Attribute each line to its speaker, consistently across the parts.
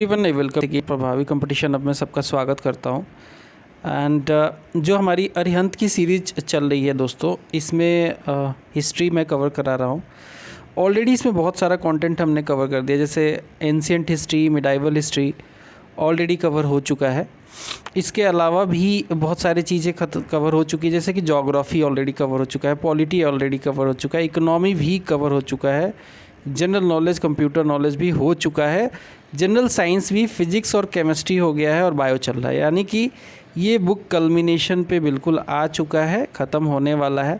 Speaker 1: Even welcome की प्रभावी competition अब मैं सबका स्वागत करता हूं। एंड जो हमारी अरिहंत की सीरीज चल रही है दोस्तों, इसमें हिस्ट्री मैं कवर करा रहा हूं। ऑलरेडी इसमें बहुत सारा कंटेंट हमने कवर कर दिया, जैसे ancient history, medieval history already cover हो चुका है। इसके अलावा भी बहुत सारी चीज़ें कवर हो चुकी है, जैसे कि ज्योग्राफी ऑलरेडी कवर हो चुका है, पॉलिटी ऑलरेडी कवर हो चुका है, इकोनॉमी भी कवर हो चुका है, जनरल नॉलेज, कंप्यूटर नॉलेज भी हो चुका है, जनरल साइंस भी, फिजिक्स और केमिस्ट्री हो गया है और बायो चल रहा है। यानी कि ये बुक कल्मिनेशन पे बिल्कुल आ चुका है, ख़त्म होने वाला है।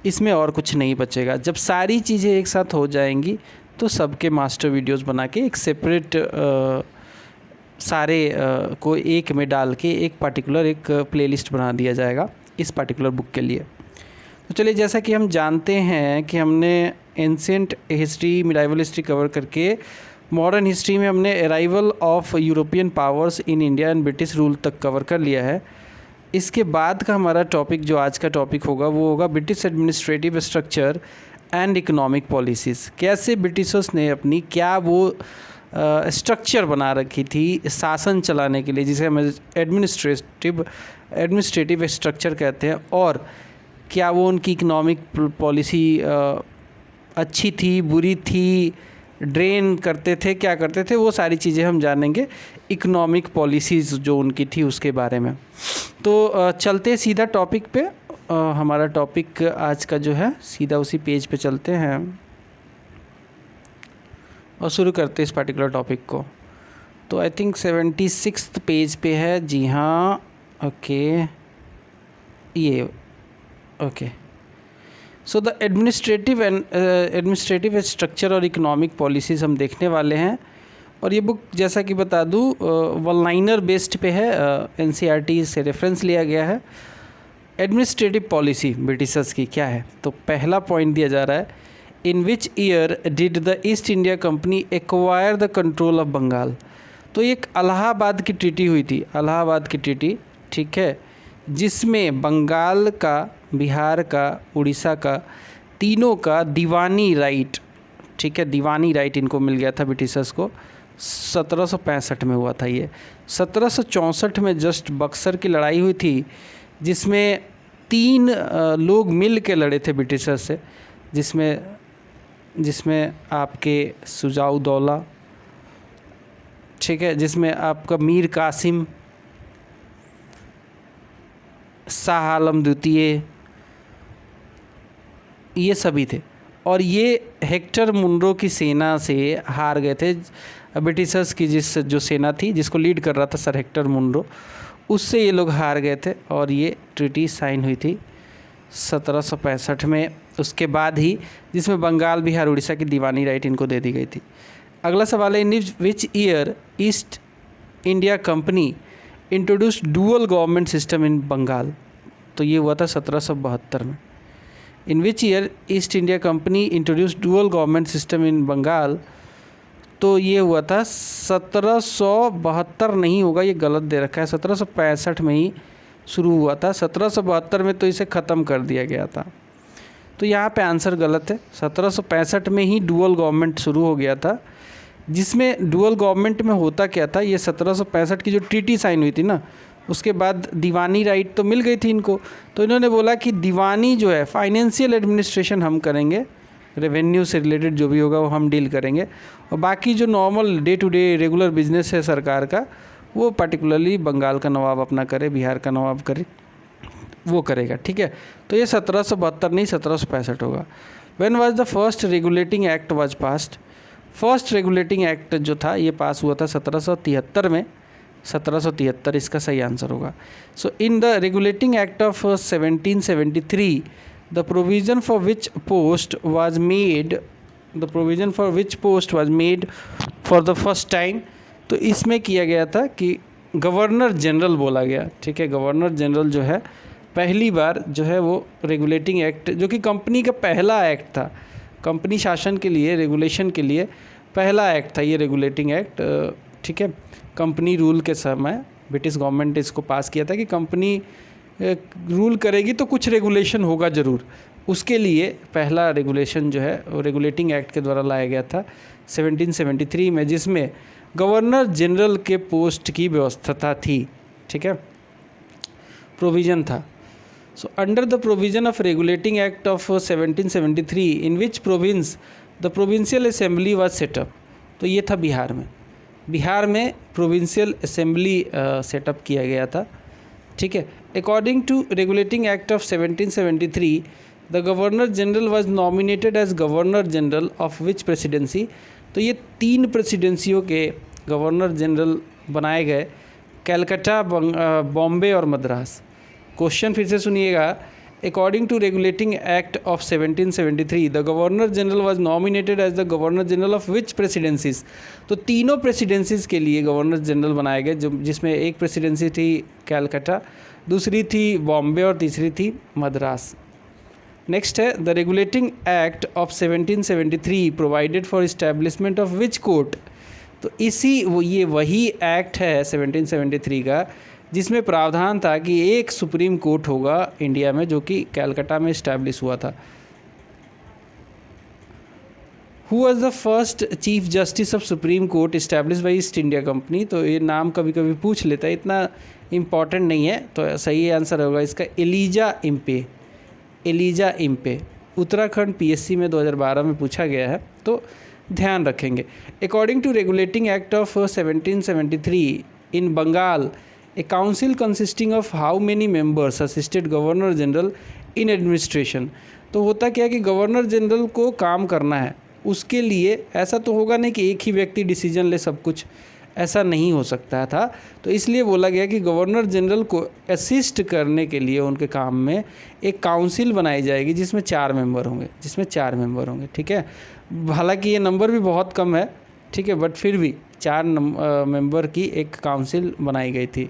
Speaker 1: इसमें और कुछ नहीं बचेगा। जब सारी चीज़ें एक साथ हो जाएंगी तो सबके मास्टर वीडियोस बना के एक सेपरेट सारे को एक में डाल के एक पार्टिकुलर एक प्लेलिस्ट बना दिया जाएगा इस पार्टिकुलर बुक के लिए। तो चलिए, जैसा कि हम जानते हैं कि हमने ancient history, medieval history cover करके मॉडर्न हिस्ट्री में हमने arrival of European powers in India and British rule तक कवर कर लिया है। इसके बाद का हमारा टॉपिक, जो आज का टॉपिक होगा, वो होगा British administrative structure and economic policies. कैसे ब्रिटिशर्स ने अपनी क्या वो स्ट्रक्चर बना रखी थी शासन चलाने के लिए, जिसे हम एडमिनिस्ट्रेटिव स्ट्रक्चर कहते हैं, और क्या वो उनकी इकोनॉमिक पॉलिसी अच्छी थी, बुरी थी, ड्रेन करते थे, क्या करते थे, वो सारी चीज़ें हम जानेंगे इकोनॉमिक पॉलिसीज़ जो उनकी थी उसके बारे में। तो चलते सीधा टॉपिक पे। हमारा टॉपिक आज का जो है सीधा उसी पेज पे चलते हैं और शुरू करते हैं इस पर्टिकुलर टॉपिक को। तो आई थिंक 76 पेज पे है। जी हाँ, ओके, ये okay. So the administrative structure और इकोनॉमिक पॉलिसीज़ हम देखने वाले हैं। और ये बुक, जैसा कि बता दूँ, वन लाइनर बेस्ड पे है, एनसीईआरटी से रेफरेंस लिया गया है। एडमिनिस्ट्रेटिव पॉलिसी ब्रिटिशर्स की क्या है, तो पहला पॉइंट दिया जा रहा है, in which year did the East India Company acquire the control of Bengal. तो ये एक इलाहाबाद की ट्रीटी हुई थी, इलाहाबाद की ट्रीटी, ठीक है, जिसमें बंगाल का, बिहार का, उड़ीसा का, तीनों का दीवानी राइट, ठीक है, दीवानी राइट इनको मिल गया था ब्रिटिशर्स को। 1765 में हुआ था ये। 1764 में जस्ट बक्सर की लड़ाई हुई थी, जिसमें 3 लोग मिल के लड़े थे ब्रिटिशर्स से, जिसमें आपके शुजाउद्दौला, ठीक है, जिसमें आपका मीर कासिम, शाह आलम द्वितीय, ये सभी थे। और ये हेक्टर मुनरो की सेना से हार गए थे ब्रिटिशर्स की, जो सेना थी जिसको लीड कर रहा था सर हेक्टर मुनरो, उससे ये लोग हार गए थे और ये ट्रीटी साइन हुई थी 1765 में, उसके बाद ही, जिसमें बंगाल, बिहार, उड़ीसा की दीवानी राइट इनको दे दी गई थी। अगला सवाल है, in which year East India Company introduced dual government system in Bengal. तो ये हुआ था 1772 में। In which year East India Company introduced dual government system in Bengal. तो ये हुआ था 1772 नहीं होगा, ये गलत दे रखा है, 1765 में ही शुरू हुआ था। 1772 में तो इसे ख़त्म कर दिया गया था, तो यहाँ पे आंसर गलत है। 1765 में ही डुअल गवर्नमेंट शुरू हो गया था, जिसमें डुअल गवर्नमेंट में होता क्या था, ये 1765 की जो ट्रीटी साइन हुई थी ना, उसके बाद दीवानी राइट तो मिल गई थी इनको। तो इन्होंने बोला कि दीवानी जो है, फाइनेंशियल एडमिनिस्ट्रेशन हम करेंगे, रेवेन्यू से रिलेटेड जो भी होगा वो हम डील करेंगे, और बाकी जो normal day to day regular business है सरकार का, वो पर्टिकुलरली बंगाल का नवाब अपना करे, बिहार का नवाब करे, वो करेगा, ठीक है। तो ये 1772 नहीं 1765 होगा। When was the first regulating act was passed. First regulating act जो था ये पास हुआ था 1773 में, 1773 इसका सही आंसर होगा। So in the regulating act of 1773 the provision for which post was made for the first time. तो इसमें किया गया था कि गवर्नर जनरल बोला गया, ठीक है, गवर्नर जनरल जो है पहली बार जो है वो रेगुलेटिंग एक्ट, जो कि कंपनी का पहला एक्ट था, कंपनी शासन के लिए, रेगुलेशन के लिए पहला एक्ट था ये रेगुलेटिंग एक्ट, ठीक है। कंपनी रूल के समय ब्रिटिश गवर्नमेंट ने इसको पास किया था कि कंपनी रूल करेगी तो कुछ रेगुलेशन होगा ज़रूर, उसके लिए पहला रेगुलेशन जो है वो रेगुलेटिंग एक्ट के द्वारा लाया गया था 1773 में, जिसमें गवर्नर जनरल के पोस्ट की व्यवस्था थी, ठीक है, प्रोविज़न था। So under the provision of regulating act of 1773 in which province the provincial assembly was setup, तो ये था बिहार में प्रोविंशियल असेंबली सेटअप किया गया था, ठीक है। According to regulating act of 1773 the governor general was nominated as governor general of which presidency, तो ये 3 प्रेसिडेंसियों के गवर्नर जनरल बनाए गए, कलकत्ता, बॉम्बे और मद्रास। क्वेश्चन फिर से सुनिएगा, according to regulating act of 1773 the governor general was nominated as the governor general of which presidencies, तो तीनों प्रेसिडेंसीज के लिए गवर्नर जनरल बनाए गए, जो जिसमें एक प्रेसिडेंसी थी कलकत्ता, दूसरी थी बॉम्बे और तीसरी थी मद्रास। नेक्स्ट है the regulating act of 1773 provided for establishment of which court, तो ये वही एक्ट है 1773 का जिसमें प्रावधान था कि एक सुप्रीम कोर्ट होगा इंडिया में, जो कि कलकत्ता में इस्टेब्लिश हुआ था। Who was the first chief justice of supreme court establish by east India company, तो ये नाम कभी कभी पूछ लेता है, इतना इम्पॉर्टेंट नहीं है, तो सही आंसर होगा इसका एलिजा इम्पे। उत्तराखंड पीएससी में 2012 में पूछा गया है, तो ध्यान रखेंगे। According to regulating act of 1773 in Bengal a council consisting of how many members assisted governor general in administration, तो होता क्या है कि गवर्नर जनरल को काम करना है, उसके लिए ऐसा तो होगा नहीं कि एक ही व्यक्ति डिसीजन ले सब कुछ, ऐसा नहीं हो सकता था, तो इसलिए बोला गया कि गवर्नर जनरल को असिस्ट करने के लिए उनके काम में एक काउंसिल बनाई जाएगी जिसमें 4 मेंबर होंगे, ठीक है। हालांकि ये नंबर भी बहुत कम है, ठीक है, बट फिर भी 4 मेंबर की एक काउंसिल बनाई गई थी।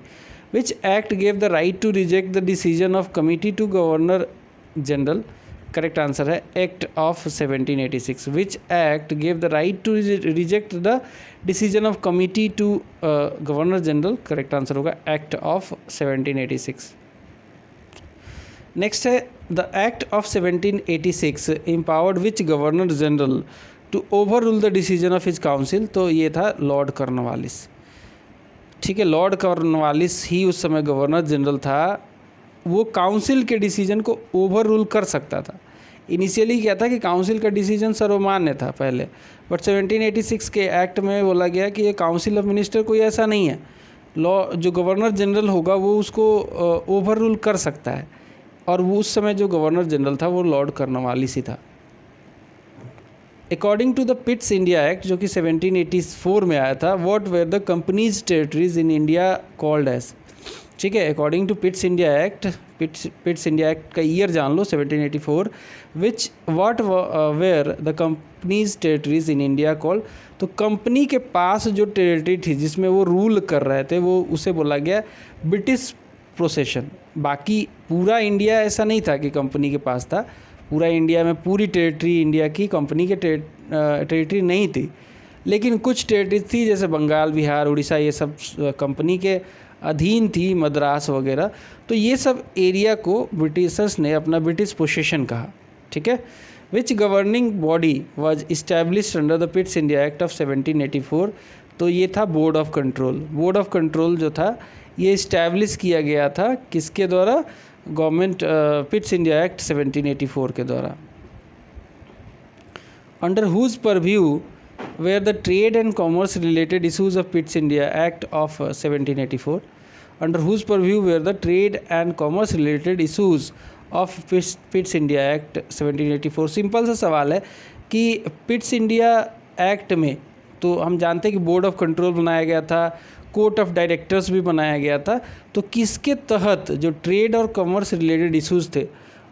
Speaker 1: Which act gave the right to reject the decision of committee to governor general, correct answer है act of 1786। Which act gave the right to reject the decision of committee to governor general, correct answer होगा act of 1786। Next है the act of 1786 empowered which governor general to overrule the decision of his council, तो ये था Lord Cornwallis, ठीक है। Lord Cornwallis ही उस समय governor general था, वो काउंसिल के डिसीजन को ओवर रूल कर सकता था। इनिशियली क्या था कि काउंसिल का डिसीजन सर्वमान्य था पहले, बट 1786 के एक्ट में बोला गया कि ये काउंसिल ऑफ मिनिस्टर कोई ऐसा नहीं है, जो गवर्नर जनरल होगा वो उसको ओवर रूल कर सकता है, और वो उस समय जो गवर्नर जनरल था वो लॉर्ड कॉर्नवालिस ही था। According to the Pitt's India act जो कि 1784 में आया था, what were the company's territories in India called as, ठीक है। According to Pitt's India act का ईयर जान लो 1784, which what were the company's territories in India called, तो कंपनी के पास जो टेरिटरी थी जिसमें वो रूल कर रहे थे वो उसे बोला गया ब्रिटिश पोसेशन। बाकी पूरा इंडिया ऐसा नहीं था कि कंपनी के पास था, पूरा इंडिया में पूरी टेरिटरी इंडिया की कंपनी के टेरिटरी नहीं थी, लेकिन कुछ टेरिटरी थी जैसे बंगाल, बिहार, उड़ीसा, ये सब कंपनी के अधीन थी, मद्रास वगैरह, तो ये सब एरिया को ब्रिटिशर्स ने अपना ब्रिटिश पोसेशन कहा, ठीक है। Which governing body was established under the Pitt's India act of 1784, तो ये था board of control. Board of control जो था ये इस्टेब्लिश किया गया था किसके द्वारा, गवर्नमेंट पिट्स इंडिया एक्ट 1784 के द्वारा। Under whose purview where the trade and commerce related issues of Pitt's India Act of 1784, under whose purview were the trade and commerce related issues of Pitt's India Act 1784। Simple सा सवाल है कि पिट्स India act में तो हम जानते हैं कि बोर्ड ऑफ कंट्रोल बनाया गया था, कोर्ट ऑफ डायरेक्टर्स भी बनाया गया था, तो किसके तहत जो ट्रेड और कॉमर्स रिलेटेड इश्यूज थे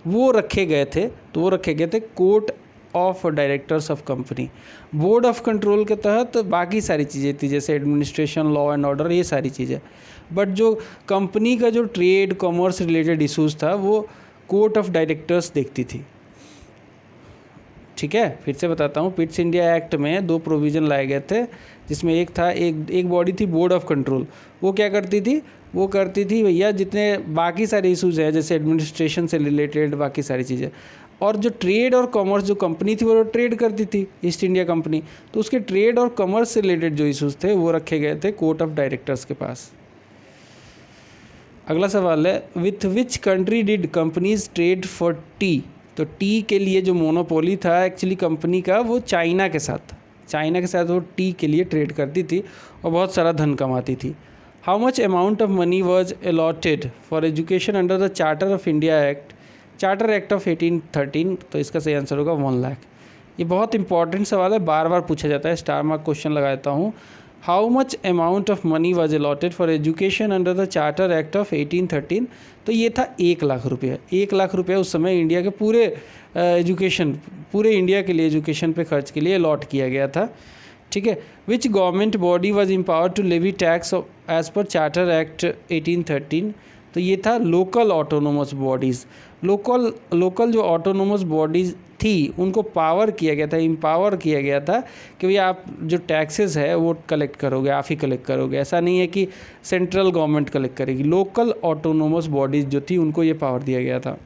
Speaker 1: वो रखे गए थे, तो वो रखे गए थे court of directors of company. Board of control के तहत बाकी सारी चीज़ें थी जैसे एडमिनिस्ट्रेशन, लॉ एंड ऑर्डर, ये सारी चीज़ें, बट जो कंपनी का जो ट्रेड कॉमर्स रिलेटेड इश्यूज था वो कोर्ट ऑफ डायरेक्टर्स देखती थी, ठीक है। फिर से बताता हूँ, पिट्स इंडिया एक्ट में 2 प्रोविज़न लाए गए थे, जिसमें एक बॉडी थी बोर्ड ऑफ कंट्रोल, वो क्या करती थी, वो करती थी भैया जितने बाकी सारे इश्यूज़ हैं जैसे एडमिनिस्ट्रेशन से रिलेटेड बाकी सारी चीज़ें, और जो ट्रेड और कॉमर्स जो कंपनी थी वो ट्रेड करती थी, ईस्ट इंडिया कंपनी, तो उसके ट्रेड और कॉमर्स से रिलेटेड जो इशूज़ थे वो रखे गए थे कोर्ट ऑफ डायरेक्टर्स के पास। अगला सवाल है, with which country did companies trade for T. तो टी के लिए जो मोनोपोली था एक्चुअली कंपनी का वो चाइना के साथ वो टी के लिए ट्रेड करती थी और बहुत सारा धन कमाती थी। How much amount of money was allotted for education under the charter of India act, charter act of 1813। तो इसका सही आंसर होगा 1 लाख। ये बहुत इंपॉर्टेंट सवाल है, बार बार पूछा जाता है, स्टार मार्क क्वेश्चन लगाता हूँ। How much amount of money was allotted for education under the charter act of 1813। तो ये था 1 लाख रुपये। 1 लाख रुपये उस समय इंडिया के पूरे पूरे इंडिया के लिए एजुकेशन पे खर्च के लिए अलॉट किया गया था। ठीक है। Which government body was empowered to levy tax as per charter act 1813। तो ये था लोकल ऑटोनोमस बॉडीज़। लोकल जो ऑटोनोमस बॉडीज़ थी उनको पावर किया गया था, एम्पावर किया गया था कि भैया आप जो टैक्सेस है वो कलेक्ट करोगे, आप ही कलेक्ट करोगे। ऐसा नहीं है कि सेंट्रल गवर्नमेंट कलेक्ट करेगी। लोकल ऑटोनोमस बॉडीज़ जो थी उनको ये पावर दिया गया था।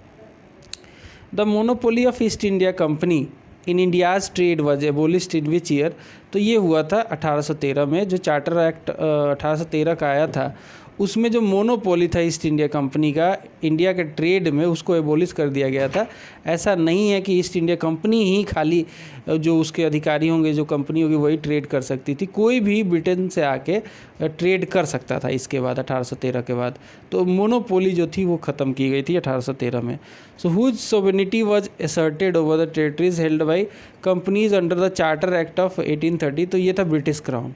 Speaker 1: The monopoly of east India company in India's trade was एबोलिश्ड in which year. तो ये हुआ था 1813 में। जो चार्टर एक्ट 1813 का आया था उसमें जो मोनोपोली था ईस्ट इंडिया कंपनी का इंडिया के ट्रेड में, उसको एबोलिश कर दिया गया था। ऐसा नहीं है कि ईस्ट इंडिया कंपनी ही खाली जो उसके अधिकारी होंगे, जो कंपनी होगी वही ट्रेड कर सकती थी। कोई भी ब्रिटेन से आके ट्रेड कर सकता था इसके बाद, 1813 के बाद। तो मोनोपोली जो थी वो ख़त्म की गई थी 1813 में। So whose sovereignty was asserted over the territories held by companies under the charter act of 1830। तो ये था ब्रिटिश क्राउन।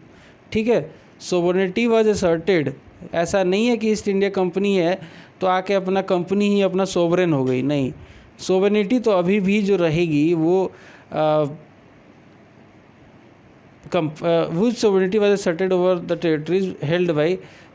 Speaker 1: ठीक है। सोवेनिटी वॉज असर्टेड, ऐसा नहीं है कि ईस्ट इंडिया कंपनी है तो आके अपना कंपनी ही अपना सोवरेन हो गई, नहीं। सोवरेनिटी तो अभी भी जो रहेगी वो which sovereignty was asserted over the territories held by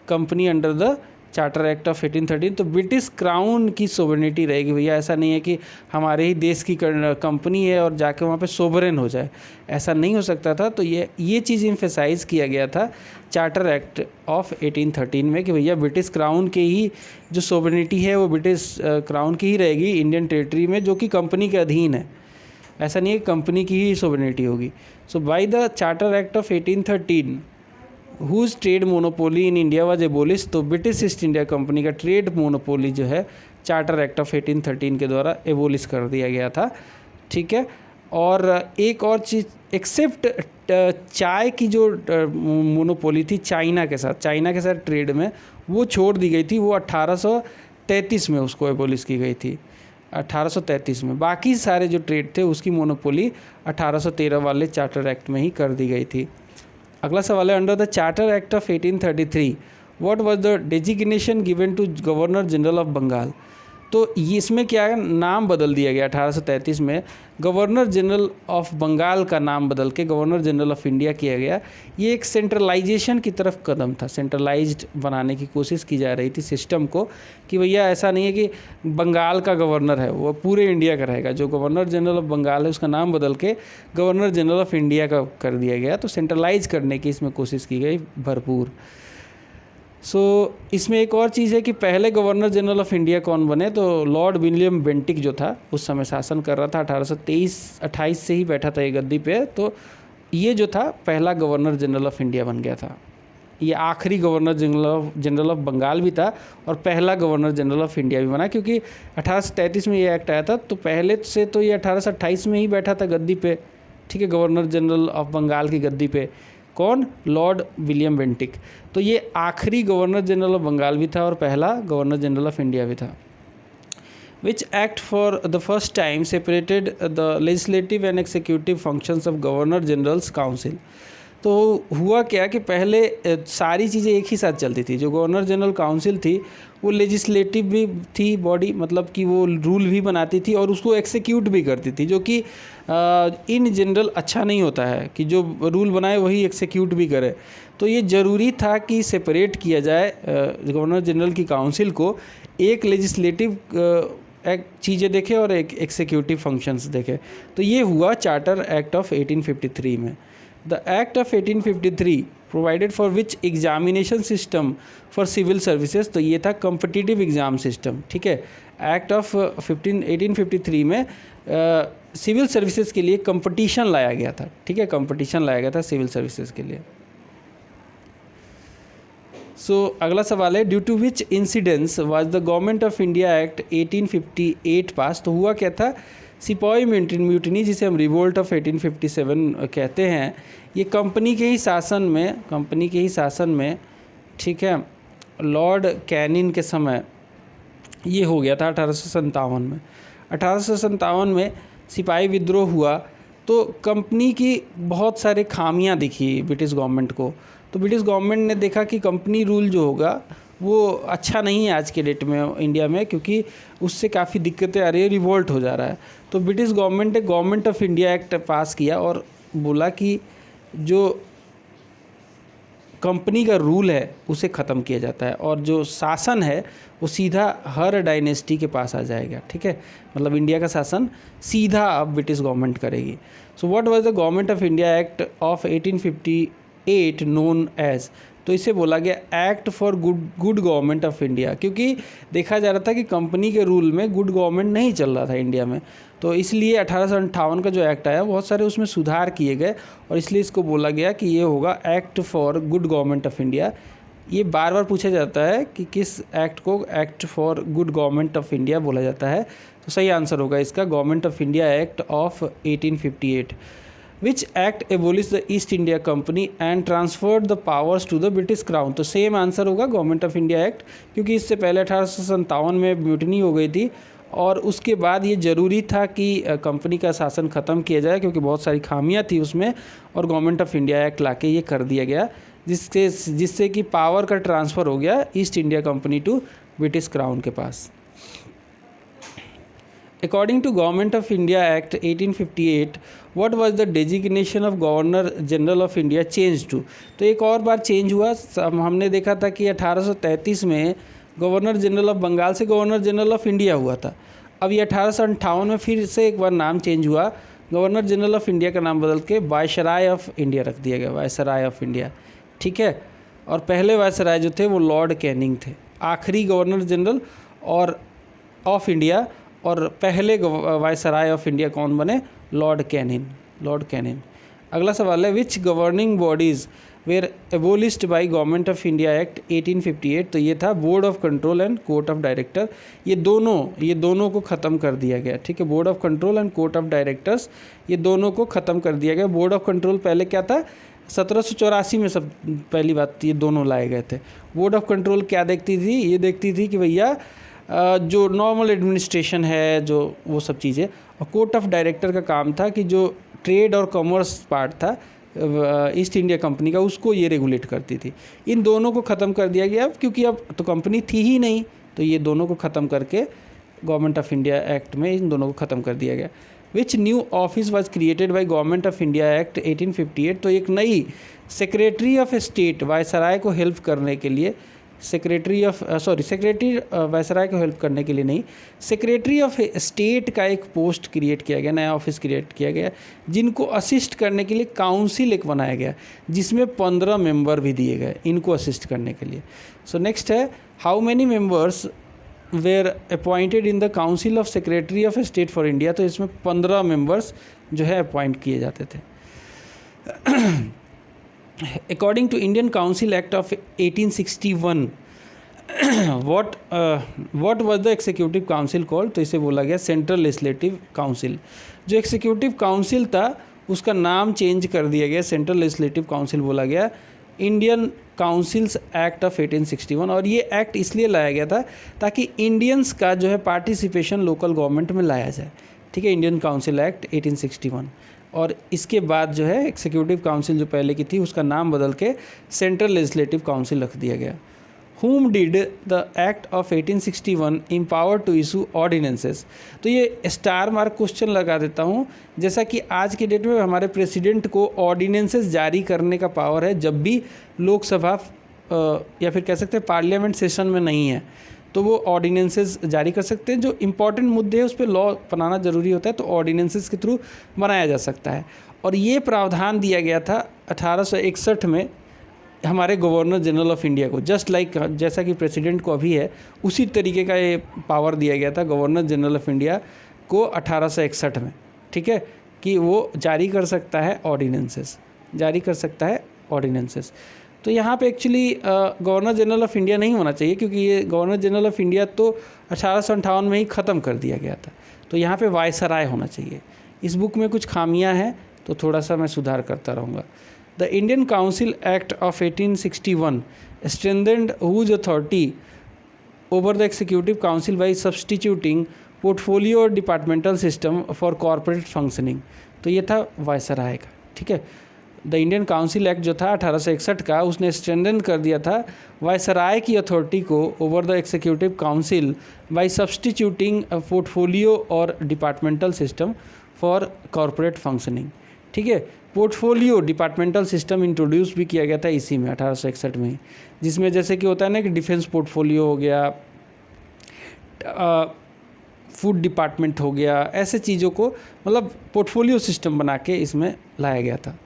Speaker 1: company under the charter act of 1813। तो ब्रिटिश क्राउन की सोवरेनिटी रहेगी भैया। ऐसा नहीं है कि हमारे ही देश की कंपनी है और जाके वहाँ पे सोवरेन हो जाए, ऐसा नहीं हो सकता था। तो ये चीज़ इम्फेसाइज किया गया था चार्टर एक्ट ऑफ 1813 में कि भैया ब्रिटिश क्राउन के ही जो सोवरेनिटी है वो ब्रिटिश क्राउन की ही रहेगी इंडियन टेरिटरी में, जो कि कंपनी के अधीन है। ऐसा नहीं है कि कंपनी की ही सोवरेनिटी होगी। So by the charter act of 1813 whose trade monopoly in India was abolish. तो ब्रिटिश ईस्ट इंडिया कंपनी का ट्रेड मोनोपोली जो है चार्टर एक्ट ऑफ 1813 के द्वारा एबोलिश कर दिया गया था। ठीक है। और एक और चीज़, एक्सेप्ट चाय की जो मोनोपोली थी चाइना के साथ ट्रेड में, वो छोड़ दी गई थी। वो 1833 में उसको एबोलिश की गई थी, 1833 में। बाकी सारे जो ट्रेड थे उसकी मोनोपोली 1813 वाले चार्टर एक्ट में ही कर दी गई थी। अगला सवाल है, under the charter act of 1833 what was the designation given to governor general of Bengal. तो ये इसमें क्या है, नाम बदल दिया गया 1833 में। गवर्नर जनरल ऑफ बंगाल का नाम बदल के गवर्नर जनरल ऑफ इंडिया किया गया। ये एक सेंट्रलाइजेशन की तरफ कदम था, सेंट्रलाइज्ड बनाने की कोशिश की जा रही थी सिस्टम को, कि भैया ऐसा नहीं है कि बंगाल का गवर्नर है वो पूरे इंडिया का रहेगा। जो गवर्नर जनरल ऑफ बंगाल है उसका नाम बदल के गवर्नर जनरल ऑफ इंडिया का कर दिया गया। तो सेंट्रलाइज करने की इसमें कोशिश की गई भरपूर। इसमें एक और चीज़ है कि पहले गवर्नर जनरल ऑफ इंडिया कौन बने, तो लॉर्ड विलियम बेंटिक जो था उस समय शासन कर रहा था, 1828 से ही बैठा था ये गद्दी पे। तो ये जो था पहला गवर्नर जनरल ऑफ इंडिया बन गया था। ये आखिरी गवर्नर जनरल ऑफ बंगाल भी था और पहला गवर्नर जनरल ऑफ इंडिया भी बना, क्योंकि 1833 में ये एक्ट आया था। तो पहले से तो ये 1828 में ही बैठा था गद्दी पे। ठीक है, गवर्नर जनरल ऑफ बंगाल की गद्दी पे कौन, लॉर्ड विलियम बेंटिक। तो ये आखिरी गवर्नर जनरल ऑफ बंगाल भी था और पहला गवर्नर जनरल ऑफ इंडिया भी था। Which act for the first time separated the legislative and executive functions of governor generals council. तो हुआ क्या कि पहले सारी चीज़ें एक ही साथ चलती थी। जो गवर्नर जनरल काउंसिल थी वो लेजिस्लेटिव भी थी बॉडी, मतलब कि वो रूल भी बनाती थी और उसको एक्सिक्यूट भी करती थी, जो कि इन जनरल अच्छा नहीं होता है कि जो रूल बनाए वही एक्सिक्यूट भी करे। तो ये ज़रूरी था कि सेपरेट किया जाए गवर्नर जनरल की काउंसिल को, एक लेजिस्लेटिव चीज़ें देखे और एक एक्सिक्यूटिव फंक्शंस देखे। तो ये हुआ चार्टर एक्ट ऑफ 1853 में। The act of 1853 provided for which examination system for civil services, तो ये था कॉम्पिटिटिव एग्ज़ाम सिस्टम, ठीक है। एक्ट ऑफ 1853 में सिविल सर्विसेज के लिए कंपटीशन लाया गया था, ठीक है, कंपटीशन लाया गया था सिविल सर्विसेज के लिए। अगला सवाल है, due to which incidence was the government of India act 1858 pass, तो हुआ क्या था, सिपाही म्यूटिनी जिसे हम रिवोल्ट ऑफ 1857 कहते हैं, ये कंपनी के ही शासन में, ठीक है, लॉर्ड कैनिन के समय ये हो गया था 1857 में। 1857 में सिपाही विद्रोह हुआ, तो कंपनी की बहुत सारे खामियां दिखी ब्रिटिश गवर्नमेंट को। तो ब्रिटिश गवर्नमेंट ने देखा कि कंपनी रूल जो होगा वो अच्छा नहीं है आज के डेट में इंडिया में, क्योंकि उससे काफ़ी दिक्कतें आ रही है, रिवोल्ट हो जा रहा है। तो ब्रिटिश गवर्नमेंट ने गवर्नमेंट ऑफ इंडिया एक्ट पास किया और बोला कि जो कंपनी का रूल है उसे ख़त्म किया जाता है और जो शासन है वो सीधा हर डायनेस्टी के पास आ जाएगा, ठीक है, मतलब इंडिया का शासन सीधा अब ब्रिटिश गवर्नमेंट करेगी। So what was the government of India act of 1858 known as, तो इसे बोला गया act for good government of India, क्योंकि देखा जा रहा था कि कंपनी के रूल में गुड गवर्नमेंट नहीं चल रहा था इंडिया में, तो इसलिए 1858 का जो एक्ट आया बहुत सारे उसमें सुधार किए गए और इसलिए इसको बोला गया कि ये होगा act for good government of India. ये बार बार पूछा जाता है कि किस एक्ट को act for good government of India बोला जाता है, तो सही आंसर होगा इसका government of India act of 1858। Which act abolish the East India company and transferred the powers to the British crown, तो सेम आंसर होगा गवर्नमेंट ऑफ इंडिया एक्ट, क्योंकि इससे पहले 1857 में म्यूटनी हो गई थी और उसके बाद ये ज़रूरी था कि कंपनी का शासन ख़त्म किया जाए क्योंकि बहुत सारी खामियां थी उसमें, और गवर्नमेंट ऑफ इंडिया एक्ट लाके ये कर दिया गया, जिससे कि पावर का ट्रांसफ़र हो गया East India company to British crown के पास। According to Government of India Act 1858, what was the designation of Governor General of India changed to? तो एक और बार चेंज हुआ, हमने देखा था कि 1833 में गवर्नर जनरल ऑफ बंगाल से गवर्नर जनरल ऑफ इंडिया हुआ था। अब ये 1858 में फिर से एक बार नाम चेंज हुआ, गवर्नर जनरल ऑफ इंडिया का नाम बदल के वायसराय ऑफ इंडिया रख दिया गया, वायसराय ऑफ इंडिया, ठीक है। और पहले वायसराय जो थे वो लॉर्ड कैनिंग थे, आखिरी गवर्नर जनरल और ऑफ इंडिया, और पहले वायसराय ऑफ इंडिया कौन बने, लॉर्ड कैनिन। अगला सवाल है, which governing bodies were abolished by government of India act 1858, तो ये था board of control and court of director, ये दोनों को ख़त्म कर दिया गया, ठीक है, board of control and court of directors ये दोनों को ख़त्म कर दिया गया। बोर्ड ऑफ कंट्रोल पहले क्या था, 1784 में सब पहली बात ये दोनों लाए गए थे। बोर्ड ऑफ कंट्रोल क्या देखती थी, ये देखती थी कि भैया जो नॉर्मल एडमिनिस्ट्रेशन है, जो वो सब चीज़ें, और कोर्ट ऑफ डायरेक्टर का काम था कि जो ट्रेड और कॉमर्स पार्ट था ईस्ट इंडिया कंपनी का, उसको ये रेगुलेट करती थी। इन दोनों को ख़त्म कर दिया गया क्योंकि अब तो कंपनी थी ही नहीं, तो ये दोनों को ख़त्म करके गवर्नमेंट ऑफ इंडिया एक्ट में इन दोनों को ख़त्म कर दिया गया। Which new office was created bye government of India act 1858, तो एक नई सेक्रेटरी ऑफ स्टेट वायसराय को हेल्प करने के लिए, सेक्रेटरी वायसराय को हेल्प करने के लिए नहीं, सेक्रेटरी ऑफ स्टेट का एक पोस्ट क्रिएट किया गया, नया ऑफिस क्रिएट किया गया, जिनको असिस्ट करने के लिए काउंसिल एक बनाया गया जिसमें 15 मेंबर भी दिए गए इनको असिस्ट करने के लिए। सो नेक्स्ट है, how many members were appointed in the council of secretary of state for India, तो इसमें 15 मेंबर्स जो है अपॉइंट किए जाते थे। According to Indian Council Act of 1861, what was the executive council called, तो इसे बोला गया सेंट्रल लेजिस्लेटिव काउंसिल। जो एक्सिक्यूटिव काउंसिल था उसका नाम चेंज कर दिया गया, सेंट्रल लेजिस्लेटिव काउंसिल बोला गया, इंडियन काउंसिल्स एक्ट ऑफ 1861, और ये एक्ट इसलिए लाया गया था ताकि इंडियंस का जो है पार्टिसिपेशन लोकल गवर्नमेंट में लाया जाए, ठीक है, इंडियन काउंसिल एक्ट 1861। और इसके बाद जो है एक्सिक्यूटिव काउंसिल जो पहले की थी उसका नाम बदल के सेंट्रल लेजिस्लेटिव काउंसिल रख दिया गया। whom did the Act of 1861 empower to issue ordinances, तो ये स्टार मार्क क्वेश्चन लगा देता हूँ, जैसा कि आज के डेट में हमारे प्रेसिडेंट को ऑर्डिनेंसेस जारी करने का पावर है जब भी लोकसभा या फिर कह सकते हैं पार्लियामेंट सेशन में नहीं है, तो वो ऑर्डिनेंसेस जारी कर सकते हैं। जो इम्पॉर्टेंट मुद्दे हैं उस पर लॉ बनाना ज़रूरी होता है तो ऑर्डिनेंसेस के थ्रू बनाया जा सकता है। और ये प्रावधान दिया गया था 1861 में हमारे गवर्नर जनरल ऑफ इंडिया को, जस्ट लाइक जैसा कि प्रेसिडेंट को अभी है उसी तरीके का ये पावर दिया गया था गवर्नर जनरल ऑफ इंडिया को 1861 में, ठीक है, कि वो जारी कर सकता है ऑर्डिनेंसेस, जारी कर सकता है ऑर्डिनेंसेस। तो यहाँ पे actually governor general of India नहीं होना चाहिए, क्योंकि ये गवर्नर जनरल ऑफ इंडिया तो 1858 में ही ख़त्म कर दिया गया था। तो यहाँ पे वायसराय होना चाहिए। इस बुक में कुछ खामियां हैं तो थोड़ा सा मैं सुधार करता रहूँगा। The Indian council act of 1861 strengthened whose authority over the executive council by substituting portfolio और departmental system for corporate functioning. तो ये था वायसराय का, ठीक है। द इंडियन काउंसिल एक्ट जो था 1861 का, उसने स्ट्रेंथन कर दिया था वायसराय की अथॉरिटी को over the executive council by substituting portfolio और departmental system for corporate functioning, ठीक है। पोर्टफोलियो डिपार्टमेंटल सिस्टम इंट्रोड्यूस भी किया गया था इसी में 1861 में, जिसमें जैसे कि होता है ना कि डिफेंस पोर्टफोलियो हो गया, फूड डिपार्टमेंट हो गया, ऐसे चीज़ों को मतलब पोर्टफोलियो सिस्टम बना के इसमें लाया गया था।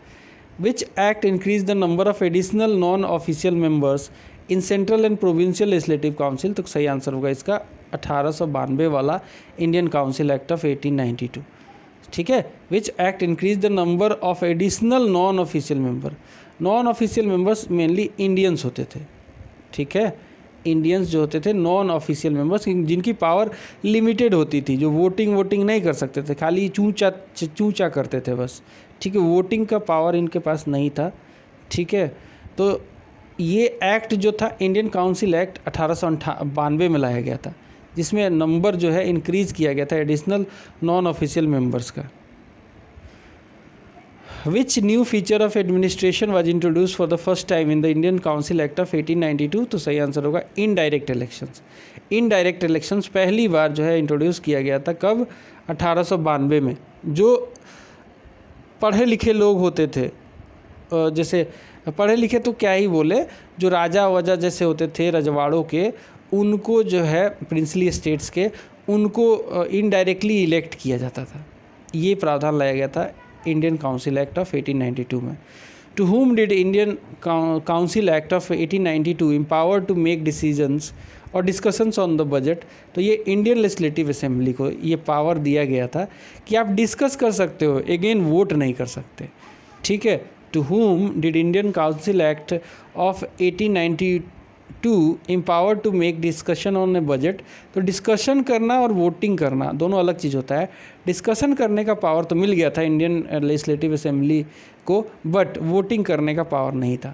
Speaker 1: Which act increase the number of additional non official members in central and provincial legislative council. तो सही आंसर होगा इसका 1892 वाला इंडियन काउंसिल एक्ट ऑफ 1892, ठीक है। Which act increase the number of additional non official member. Non official members mainly Indians होते थे, ठीक है। इंडियंस जो होते थे नॉन ऑफिशियल मेंबर्स, जिनकी पावर लिमिटेड होती थी, जो वोटिंग नहीं कर सकते थे, खाली चूचा करते थे बस, ठीक है। वोटिंग का पावर इनके पास नहीं था, ठीक है। तो ये एक्ट जो था इंडियन काउंसिल एक्ट 1892 में लाया गया था, जिसमें नंबर जो है इंक्रीज़ किया गया था एडिशनल नॉन ऑफिशियल मेंबर्स का। Which new feature of administration was introduce for the first time in the Indian council act of 1892। तो सही आंसर होगा इनडायरेक्ट इलेक्शंस। इनडायरेक्ट इलेक्शंस पहली बार जो है इंट्रोड्यूस किया गया था, कब? 1892 में। जो पढ़े लिखे लोग होते थे, जैसे पढ़े लिखे तो क्या ही बोले, जो राजा वजा जैसे होते थे रजवाड़ों के, उनको जो है प्रिंसली स्टेट्स के, उनको इनडायरेक्टली इलेक्ट किया जाता था। ये प्रावधान लाया गया था इंडियन काउंसिल एक्ट ऑफ 1892 में। To whom did Indian council act of 1892 empower to make decisions और डिस्कशंस ऑन द बजट। तो ये इंडियन लेजिस्लेटिव असेंबली को ये पावर दिया गया था कि आप डिस्कस कर सकते हो, अगेन वोट नहीं कर सकते, ठीक है। To whom did Indian council act of 1892 empower to make discussion on a budget. तो डिस्कशन करना और वोटिंग करना दोनों अलग चीज़ होता है। डिस्कशन करने का पावर तो मिल गया था इंडियन लेजिस्लेटिव असेंबली को, बट वोटिंग करने का पावर नहीं था।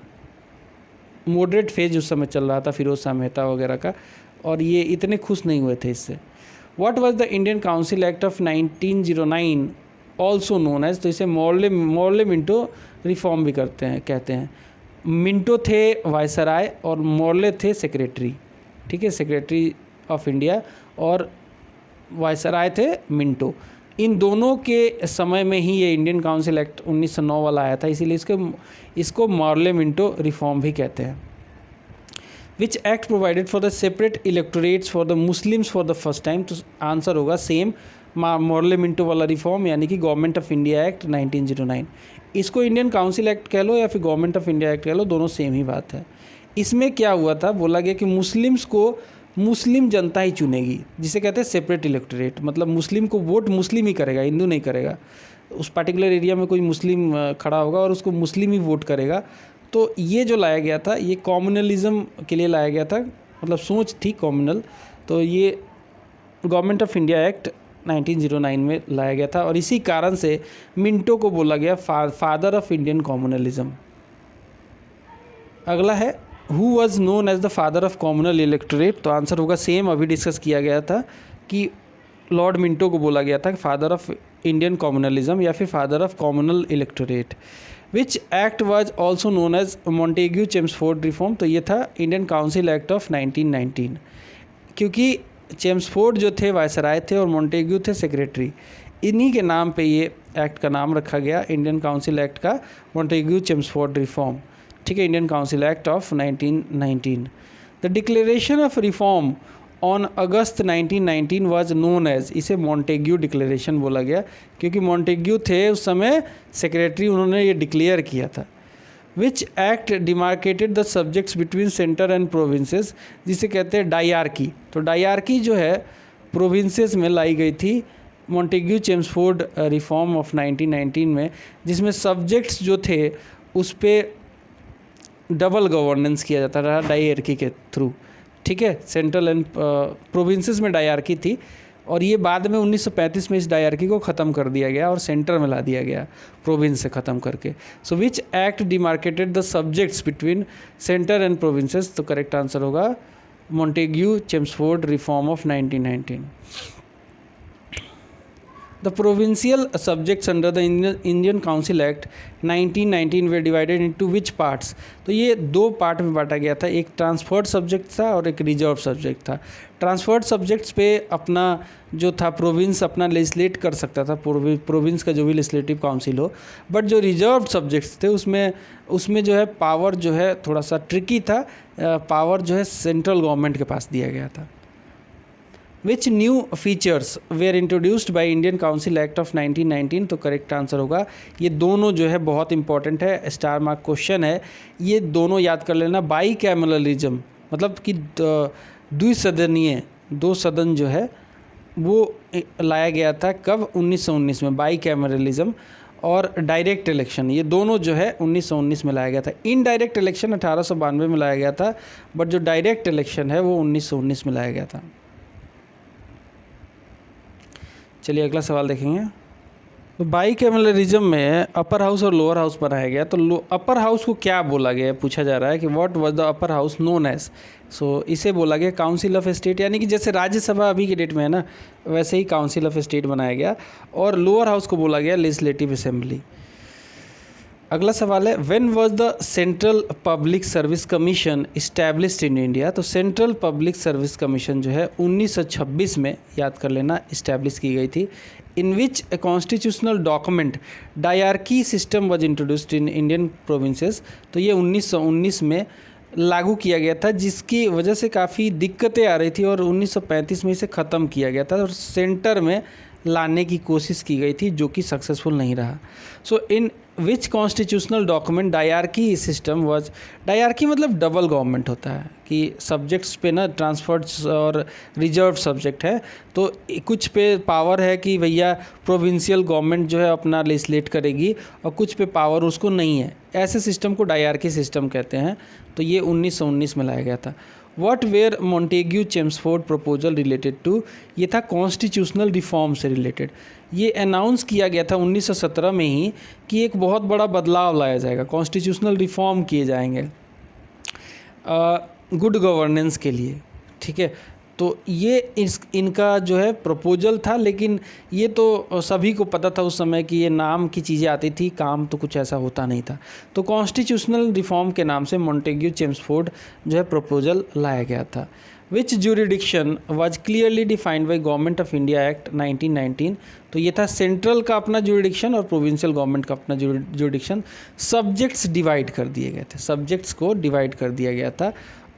Speaker 1: मॉडरेट फेज उस समय चल रहा था फिरोज शाह मेहता वगैरह का, और ये इतने खुश नहीं हुए थे इससे। What was the Indian council act of 1909 also known as. तो इसे मॉर्ले मिंटो रिफॉर्म भी कहते हैं। मिंटो थे वायसराय और मॉर्ले थे सेक्रेटरी, ठीक है, सेक्रेटरी ऑफ इंडिया, और वायसराय थे मिंटो। इन दोनों के समय में ही ये इंडियन काउंसिल एक्ट 1909 वाला आया था, इसीलिए इसको मॉर्ले मिंटो रिफॉर्म भी कहते हैं। Which act provided for the separate electorates for the Muslims for the first time. तो आंसर होगा सेम मॉर्ले मिंटो वाला रिफॉर्म, यानी कि गवर्नमेंट ऑफ इंडिया एक्ट 1909। इसको इंडियन काउंसिल एक्ट कह लो या फिर गवर्नमेंट ऑफ इंडिया एक्ट कह लो, दोनों सेम ही बात है। इसमें क्या हुआ था, बोला गया कि मुस्लिम्स को मुस्लिम जनता ही चुनेगी, जिसे कहते हैं सेपरेट इलेक्टोरेट। मतलब मुस्लिम को वोट मुस्लिम ही करेगा, हिंदू नहीं करेगा। उस पार्टिकुलर एरिया में कोई मुस्लिम खड़ा होगा और उसको मुस्लिम ही वोट करेगा। तो ये जो लाया गया था, ये कॉम्युनलिज्म के लिए लाया गया था, मतलब सोच थी कॉम्युनल। तो ये गवर्नमेंट ऑफ इंडिया एक्ट 1909 में लाया गया था, और इसी कारण से मिंटो को बोला गया फादर ऑफ इंडियन कॉम्युनलिज्म। अगला है who was known as the father of communal electorate. तो आंसर होगा सेम, अभी डिस्कस किया गया था कि लॉर्ड मिंटो को बोला गया था फादर ऑफ इंडियन कॉम्युनलिज्म या फिर father of communal electorate. Which act was also known as Montague Chelmsford reform. तो ये था इंडियन काउंसिल एक्ट ऑफ 1919, क्योंकि चेम्सफोर्ड जो थे वायसराय थे और मॉन्टेग्यू थे सेक्रेटरी। इन्हीं के नाम पे ये एक्ट का नाम रखा गया इंडियन काउंसिल एक्ट का, मॉन्टेग्यू चेम्सफोर्ड रिफॉर्म, ठीक है, Indian council act of 1919। The declaration of reform on August 1919 was known as. इसे मॉन्टेग्यू डिक्लेरेशन बोला गया, क्योंकि मॉन्टेग्यू थे उस समय सेक्रेटरी, उन्होंने ये डिक्लेयर किया था। विच act demarcated the subjects between centre and provinces, जिसे कहते हैं डायआर्की। तो डायआर्की जो है प्रोविंसेस में लाई गई थी मॉन्टेग्यू चेम्सफोर्ड रिफॉर्म ऑफ 1919 में, जिसमें सब्जेक्ट्स जो थे उस पर डबल गवर्नेंस किया जाता रहा डायआर्की के थ्रू। ठीक है, सेंट्रल एंड प्रोविंसेस में डायआर्की थी और ये बाद में 1935 में इस डायआर्की को ख़त्म कर दिया गया और सेंटर में ला दिया गया प्रोविंस से ख़त्म करके। So which act demarcated the subjects between centre and provinces, तो करेक्ट आंसर होगा Montagu Chelmsford reform of 1919। The provincial subjects under the Indian Council Act 1919 were divided into which parts? तो ये दो पार्ट में बांटा गया था, एक ट्रांसफर्ड सब्जेक्ट था और एक रिजर्व सब्जेक्ट था। ट्रांसफर्ड सब्जेक्ट्स पे अपना जो था प्रोविंस अपना लेजिस्लेट कर सकता था, प्रोविंस का जो भी लेजिस्लेटिव काउंसिल हो, बट जो रिजर्व सब्जेक्ट्स थे उसमें जो है पावर जो है थोड़ा सा ट्रिकी था, पावर जो है सेंट्रल गवर्नमेंट के पास दिया गया था। Which new features were introduced by Indian council act of 1919, तो करेक्ट आंसर होगा ये दोनों जो है बहुत इंपॉर्टेंट है, स्टार मार्क क्वेश्चन है, ये दोनों याद कर लेना। बाई कैमरलिज्म मतलब कि द्विसदनीय, दो सदन जो है वो लाया गया था कब, 1919 में बाई कैमरलिज्म, और डायरेक्ट इलेक्शन ये दोनों जो है 1919 में लाया गया था। इनडायरेक्ट इलेक्शन 1892 में लाया गया था, बट जो डायरेक्ट इलेक्शन है वो 1919 में लाया गया था। चलिए अगला सवाल देखेंगे। तो बाई कैमरलिज्म में अपर हाउस और लोअर हाउस बनाया गया, तो अपर हाउस को क्या बोला गया है, पूछा जा रहा है कि what was the upper house known as. So इसे बोला गया काउंसिल ऑफ स्टेट, यानी कि जैसे राज्यसभा अभी के डेट में है ना, वैसे ही काउंसिल ऑफ स्टेट बनाया गया, और लोअर हाउस को बोला गया लेजिस्लेटिव असेंबली। अगला सवाल है, when was the central public service commission established in India. तो सेंट्रल पब्लिक सर्विस कमीशन जो है 1926 में, याद कर लेना, इस्टेब्लिश की गई थी। In which a constitutional document dyarchy system was introduced in Indian provinces. तो ये 1919 में लागू किया गया था, जिसकी वजह से काफ़ी दिक्कतें आ रही थी और 1935 में इसे ख़त्म किया गया था और सेंटर में लाने की कोशिश की गई थी, जो कि सक्सेसफुल नहीं रहा। So in which constitutional document dyarchy system was, dyarchy मतलब डबल गवर्नमेंट होता है कि सब्जेक्ट्स पे ना ट्रांसफर्ड और रिजर्व सब्जेक्ट है, तो कुछ पे पावर है कि भैया प्रोविंशियल गवर्नमेंट जो है अपना लेजिस्लेट करेगी और कुछ पे पावर उसको नहीं है, ऐसे सिस्टम को डायआर्की सिस्टम कहते हैं। तो ये 1919 में लाया गया था। What were Montague Chelmsford proposal related to, ये था कॉन्स्टिट्यूशनल रिफॉर्म से रिलेटेड। ये अनाउंस किया गया था 1917 में ही कि एक बहुत बड़ा बदलाव लाया जाएगा, कॉन्स्टिट्यूशनल रिफॉर्म किए जाएंगे गुड गवर्नेंस के लिए। ठीक है, तो ये इनका जो है प्रपोजल था, लेकिन ये तो सभी को पता था उस समय कि ये नाम की चीज़ें आती थी, काम तो कुछ ऐसा होता नहीं था। तो कॉन्स्टिट्यूशनल रिफॉर्म के नाम से मॉन्टेग्यू चेम्सफोर्ड जो है प्रपोजल लाया गया था। Which jurisdiction was clearly defined by government of India act 1919। तो ये था सेंट्रल का अपना जुरिडिक्शन और प्रोविंशियल गवर्नमेंट का अपना जुरिडिक्शन। सब्जेक्ट्स डिवाइड कर दिए गए थे, सब्जेक्ट्स को डिवाइड कर दिया गया था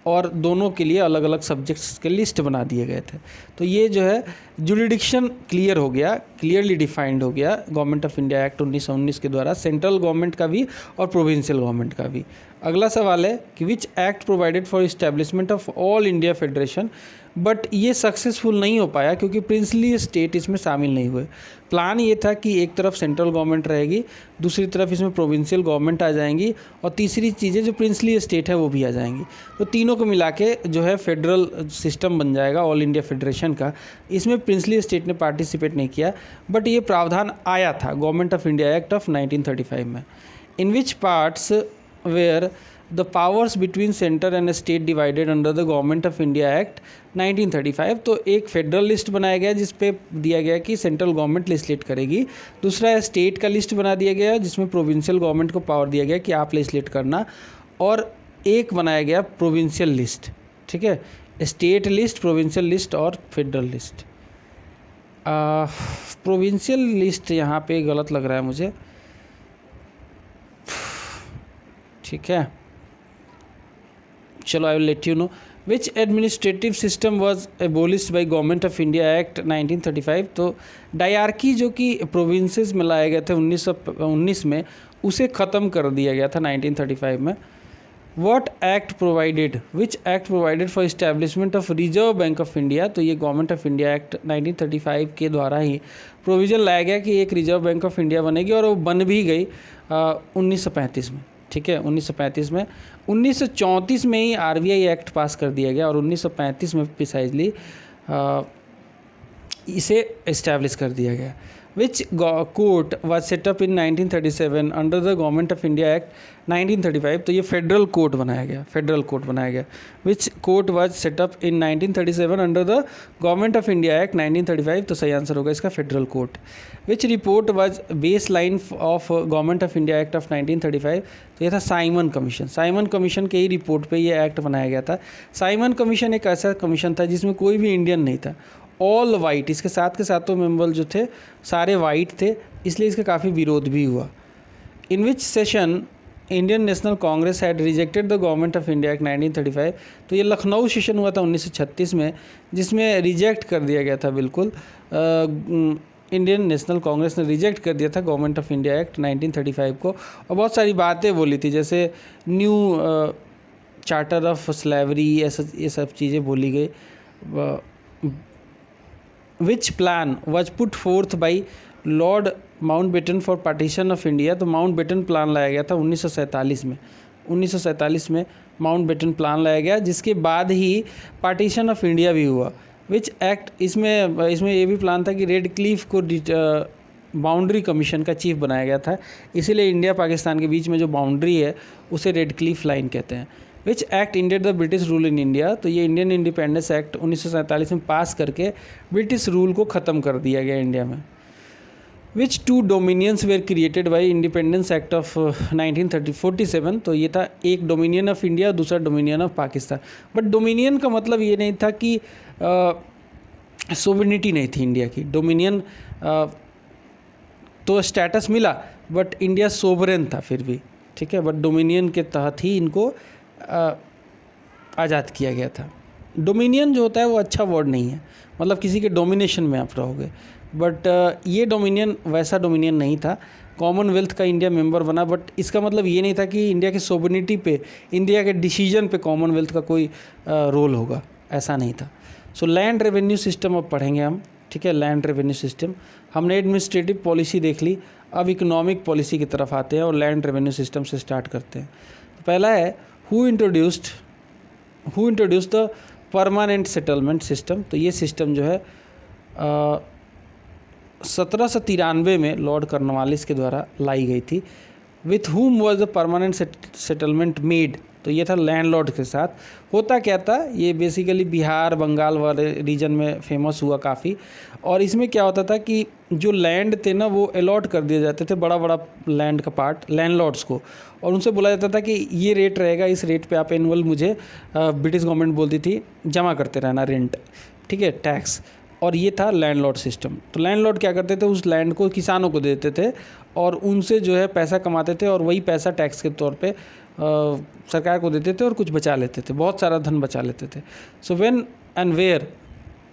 Speaker 1: और दोनों के लिए अलग अलग सब्जेक्ट्स के लिस्ट बना दिए गए थे। तो ये जो है जुरिडिक्शन क्लियर हो गया, क्लियरली डिफाइंड हो गया गवर्नमेंट ऑफ इंडिया एक्ट 1919 के द्वारा, सेंट्रल गवर्नमेंट का भी और प्रोविंशियल गवर्नमेंट का भी। अगला सवाल है कि which act provided for establishment of all India federation, but ये सक्सेसफुल नहीं हो पाया क्योंकि प्रिंसली स्टेट इसमें शामिल नहीं हुए। प्लान ये था कि एक तरफ सेंट्रल गवर्नमेंट रहेगी, दूसरी तरफ इसमें प्रोविंशियल गवर्नमेंट आ जाएंगी और तीसरी चीज़ें जो प्रिंसली स्टेट है वो भी आ जाएंगी। तो तीनों को मिला के जो है फेडरल सिस्टम बन जाएगा ऑल इंडिया फेडरेशन का। इसमें प्रिंसली स्टेट ने पार्टिसिपेट नहीं किया, बट ये प्रावधान आया था government of India act of 1935 में। In which parts were the powers between centre and state divided under the government of India act 1935। तो एक फेडरल लिस्ट बनाया गया जिस पे दिया गया कि सेंट्रल गवर्नमेंट लेजिस्लेट करेगी, दूसरा स्टेट का लिस्ट बना दिया गया जिसमें प्रोविंशियल गवर्नमेंट को पावर दिया गया कि आप लेजिस्लेट करना, और एक बनाया गया प्रोविंशियल लिस्ट। ठीक है, स्टेट लिस्ट, प्रोविंशियल लिस्ट और फेडरल लिस्ट। प्रोविंशियल लिस्ट यहाँ पे गलत लग रहा है मुझे। ठीक है, चलो I will let you know. Which administrative system was एबोलिश्ड by government of India act 1935। तो डायआर्की जो कि प्रोविंसेस में लाए गए थे 1919 में, उसे ख़त्म कर दिया गया था 1935 में। What act provided, which act provided for establishment of reserve bank of India. तो ये गवर्नमेंट ऑफ इंडिया एक्ट 1935 के द्वारा ही प्रोविज़न लाया गया कि एक रिजर्व बैंक ऑफ इंडिया बनेगी, और वो बन भी गई 1935 में। ठीक है, 1935 में। 1934 में ही आरबीआई एक्ट पास कर दिया गया, और 1935 में प्रिसाइजली इसे इस्टेब्लिश कर दिया गया। Which court was setup in 1937 under the government of India act 1935। तो ये फेडरल कोर्ट बनाया गया, फेडरल कोर्ट बनाया गया। Which court was setup in 1937 under the government of India act 1935। तो सही आंसर होगा इसका federal court. Which report was base line of government of India act of 1935। तो ये था साइमन कमीशन। साइमन कमीशन के ही रिपोर्ट पे ये एक्ट बनाया गया था। साइमन कमीशन एक ऐसा कमीशन था जिसमें कोई भी इंडियन नहीं था, ऑल वाइट। इसके साथ के सातों मेंबर जो थे सारे वाइट थे, इसलिए इसका काफ़ी विरोध भी हुआ। In which session Indian National Congress had rejected the government of India act 1935। तो ये लखनऊ सेशन हुआ था 1936 में, जिसमें रिजेक्ट कर दिया गया था। बिल्कुल इंडियन नेशनल कांग्रेस ने रिजेक्ट कर दिया था गवर्नमेंट ऑफ इंडिया एक्ट 1935 को, और बहुत सारी बातें बोली थी, जैसे न्यू चार्टर ऑफ स्लेवरी, ऐसा ये सब चीज़ें बोली गई। विच plan was put fourth by Lord Mountbatten for partition of India. तो माउंटबेटन प्लान लाया गया था 1947 में। 1947 में माउंटबेटन प्लान लाया गया, जिसके बाद ही पार्टीशन ऑफ इंडिया भी हुआ। विच एक्ट, इसमें ये भी प्लान था कि रेड क्लिफ को बाउंड्री कमीशन का चीफ बनाया गया था, इसीलिए इंडिया पाकिस्तान के बीच में जो बाउंड्री है उसे रेड क्लिफ लाइन कहते हैं। Which act ended the British rule in India. तो ये इंडियन इंडिपेंडेंस एक्ट 1947 में पास करके ब्रिटिश रूल को ख़त्म कर दिया गया इंडिया में। Which two dominions were created by independence act of 1947। तो ये था एक डोमिनियन ऑफ इंडिया, दूसरा dominion of Pakistan. But dominion का मतलब ये नहीं था कि सोवरेनिटी नहीं थी इंडिया की। डोमिनियन तो स्टेटस मिला, बट इंडिया सोवरेन था फिर भी। ठीक है, बट डोमिनियन के तहत ही इनको आज़ाद किया गया था। डोमिनियन जो होता है वो अच्छा वर्ड नहीं है, मतलब किसी के डोमिनेशन में आप रहोगे, बट ये डोमिनियन वैसा डोमिनियन नहीं था। कॉमनवेल्थ का इंडिया मेंबर बना, बट इसका मतलब ये नहीं था कि इंडिया के सोवरेनिटी पे, इंडिया के डिसीजन पे कॉमनवेल्थ का कोई रोल होगा, ऐसा नहीं था। सो लैंड रेवेन्यू सिस्टम अब पढ़ेंगे हम। ठीक है, लैंड रेवेन्यू सिस्टम। हमने एडमिनिस्ट्रेटिव पॉलिसी देख ली, अब इकोनॉमिक पॉलिसी की तरफ आते हैं और लैंड रेवेन्यू सिस्टम से स्टार्ट करते हैं। तो पहला है who introduced the permanent settlement system. तो ये सिस्टम जो है 1793 में लॉर्ड कॉर्नवालिस के द्वारा लाई गई थी। With whom was the permanent settlement made. तो ये था लैंडलॉर्ड के साथ। होता क्या था, ये बेसिकली बिहार बंगाल वाले रीजन में फेमस हुआ काफ़ी। और इसमें क्या होता था कि जो लैंड थे ना वो अलॉट कर दिए जाते थे, बड़ा बड़ा लैंड का पार्ट लैंडलॉर्ड्स को, और उनसे बोला जाता था कि ये रेट रहेगा, इस रेट पे आप एनुअल मुझे ब्रिटिश गवर्नमेंट बोलती थी जमा करते रहना रेंट, ठीक है, टैक्स। और ये था लैंडलॉर्ड सिस्टम। तो लैंडलॉर्ड क्या करते थे, उस लैंड को किसानों को देते थे और उनसे जो है पैसा कमाते थे, और वही पैसा टैक्स के तौर पे सरकार को देते थे और कुछ बचा लेते थे, बहुत सारा धन बचा लेते थे। So when and where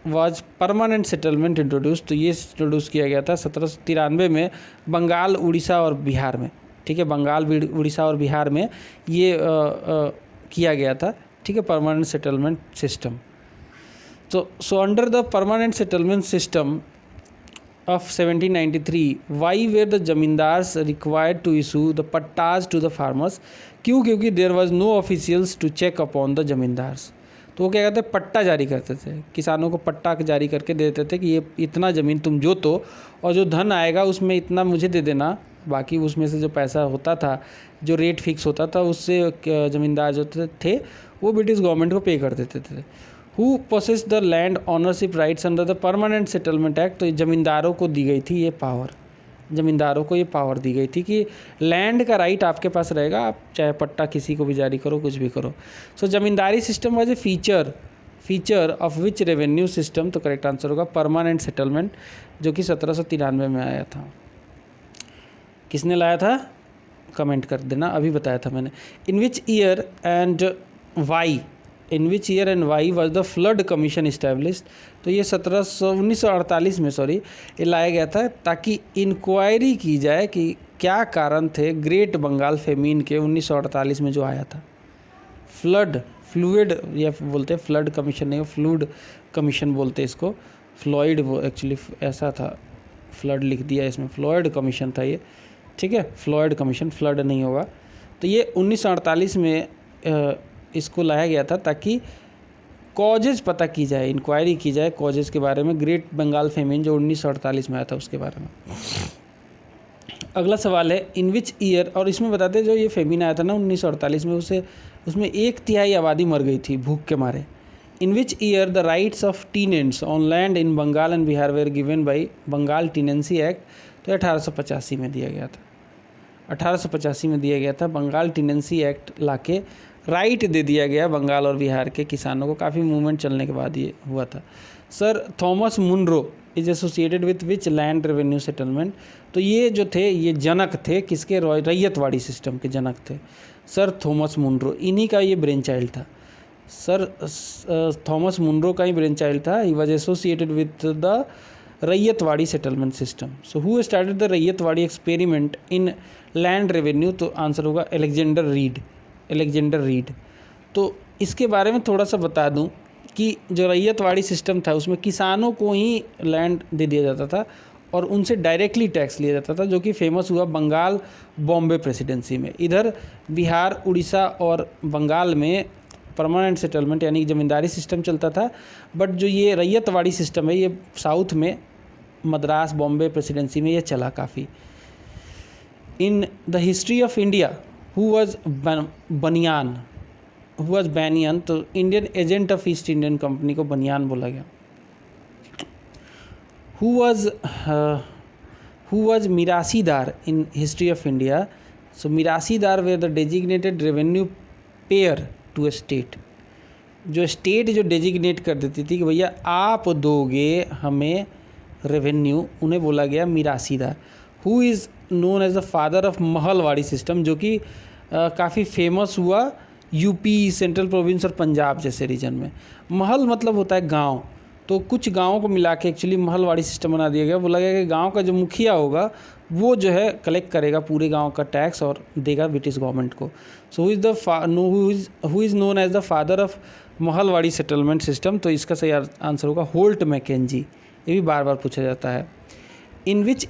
Speaker 1: was permanent settlement introduce. तो ये इंट्रोड्यूस किया गया था 1793 में बंगाल, उड़ीसा और बिहार में। ठीक है, बंगाल, उड़ीसा और बिहार में ये किया गया था। ठीक है, permanent settlement system. So under the permanent settlement system of 1793, why were the zamindars required to issue the pattas to the farmers? क्यों? क्योंकि there was no officials to check upon the zamindars। तो वो क्या कहते हैं, पट्टा जारी करते थे, किसानों को पट्टा जारी करके देते थे कि ये इतना ज़मीन तुम जोतो और जो धन आएगा उसमें इतना मुझे दे देना, बाकी उसमें से जो पैसा होता था, जो रेट फिक्स होता था, उससे ज़मींदार जो थे वो ब्रिटिश गवर्नमेंट को पे कर देते थे। Who possessed the land ownership rights under the permanent settlement act? तो ज़मींदारों को दी गई थी ये पावर, ज़मींदारों को ये पावर दी गई थी कि लैंड का राइट आपके पास रहेगा, आप चाहे पट्टा किसी को भी जारी करो, कुछ भी करो। So zamindari system was a feature of which revenue system. तो करेक्ट आंसर होगा परमानेंट सेटलमेंट, जो कि 1793 में आया था। किसने लाया था, कमेंट कर देना, अभी बताया था मैंने। In which year and why in which year and why was the flood commission established. तो ये 1948 में ये लाया गया था ताकि इंक्वायरी की जाए कि क्या कारण थे ग्रेट बंगाल फेमीन के 1948 में जो आया था। फ्लूइड या बोलते हैं फ्लड कमीशन, नहीं फ्लूड कमीशन बोलते इसको, फ्लॉइड वो एक्चुअली ऐसा था, फ्लड लिख दिया इसमें, फ्लॉइड कमीशन था ये, ठीक है, फ्लॉइड कमीशन, फ्लड नहीं होगा। तो ये 1948 में इसको लाया गया था ताकि कॉजेज पता की जाए, इंक्वायरी की जाए कॉजेज के बारे में, ग्रेट बंगाल फेमिन जो 1948 में आया था उसके बारे में। अगला सवाल है इन विच ईयर, और इसमें बताते जो ये फेमिन आया था ना 1948 में, उसमें 1/3 आबादी मर गई थी भूख के मारे। In which year the rights of tenants on land in Bengal and Bihar were given by Bengal tenancy act. तो 1885 में दिया गया था, 1885 में दिया गया था। बंगाल टीनेंसी एक्ट लाके राइट दे दिया गया बंगाल और बिहार के किसानों को। काफ़ी मूवमेंट चलने के बाद ये हुआ था। Sir Thomas Munro is associated with which land revenue settlement. तो ये जो थे ये जनक थे किसके, रैयतवाड़ी सिस्टम के जनक थे सर थॉमस मुनरो, इन्हीं का ये ब्रेन चाइल्ड था। सर थॉमस मुनरो का ही ब्रेन चाइल्ड था। He was associated with the ryotwari settlement system. So who started the ryotwari experiment in land revenue. तो आंसर होगा अलेक्जेंडर रीड। तो इसके बारे में थोड़ा सा बता दूं कि जो रैयतवाड़ी सिस्टम था उसमें किसानों को ही लैंड दे दिया जाता था और उनसे डायरेक्टली टैक्स लिया जाता था, जो कि फेमस हुआ बंगाल बॉम्बे प्रेसिडेंसी में। इधर बिहार, उड़ीसा और बंगाल में परमानेंट सेटलमेंट यानी कि ज़मींदारी सिस्टम चलता था, बट जो ये रैयतवाड़ी सिस्टम है ये साउथ में मद्रास बॉम्बे प्रेसिडेंसी में ये चला काफ़ी। In the history of India who was banian, तो Indian agent of East Indian company को बनियान बोला गया। Who was mirasidar in history of India. So mirasidar were the designated revenue payer to a state. जो स्टेट जो डेजिग्नेट कर देती थी कि भैया आप दोगे हमें रेवेन्यू, उन्हें बोला गया mirasidar. Who is known as the father of mahalwari system, जो कि काफ़ी फेमस हुआ यूपी, सेंट्रल प्रोविंस और पंजाब जैसे रीजन में। महल मतलब होता है गांव, तो कुछ गांवों को मिला के एक्चुअली महलवाड़ी सिस्टम बना दिया गया। बोला गया कि गांव का जो मुखिया होगा वो जो है कलेक्ट करेगा पूरे गांव का टैक्स और देगा ब्रिटिश गवर्नमेंट को। So who is known as the father of Mahalwari settlement system. तो इसका सही आंसर होगा होल्ट मैकेंजी। ये भी बार बार पूछा जाता है। In which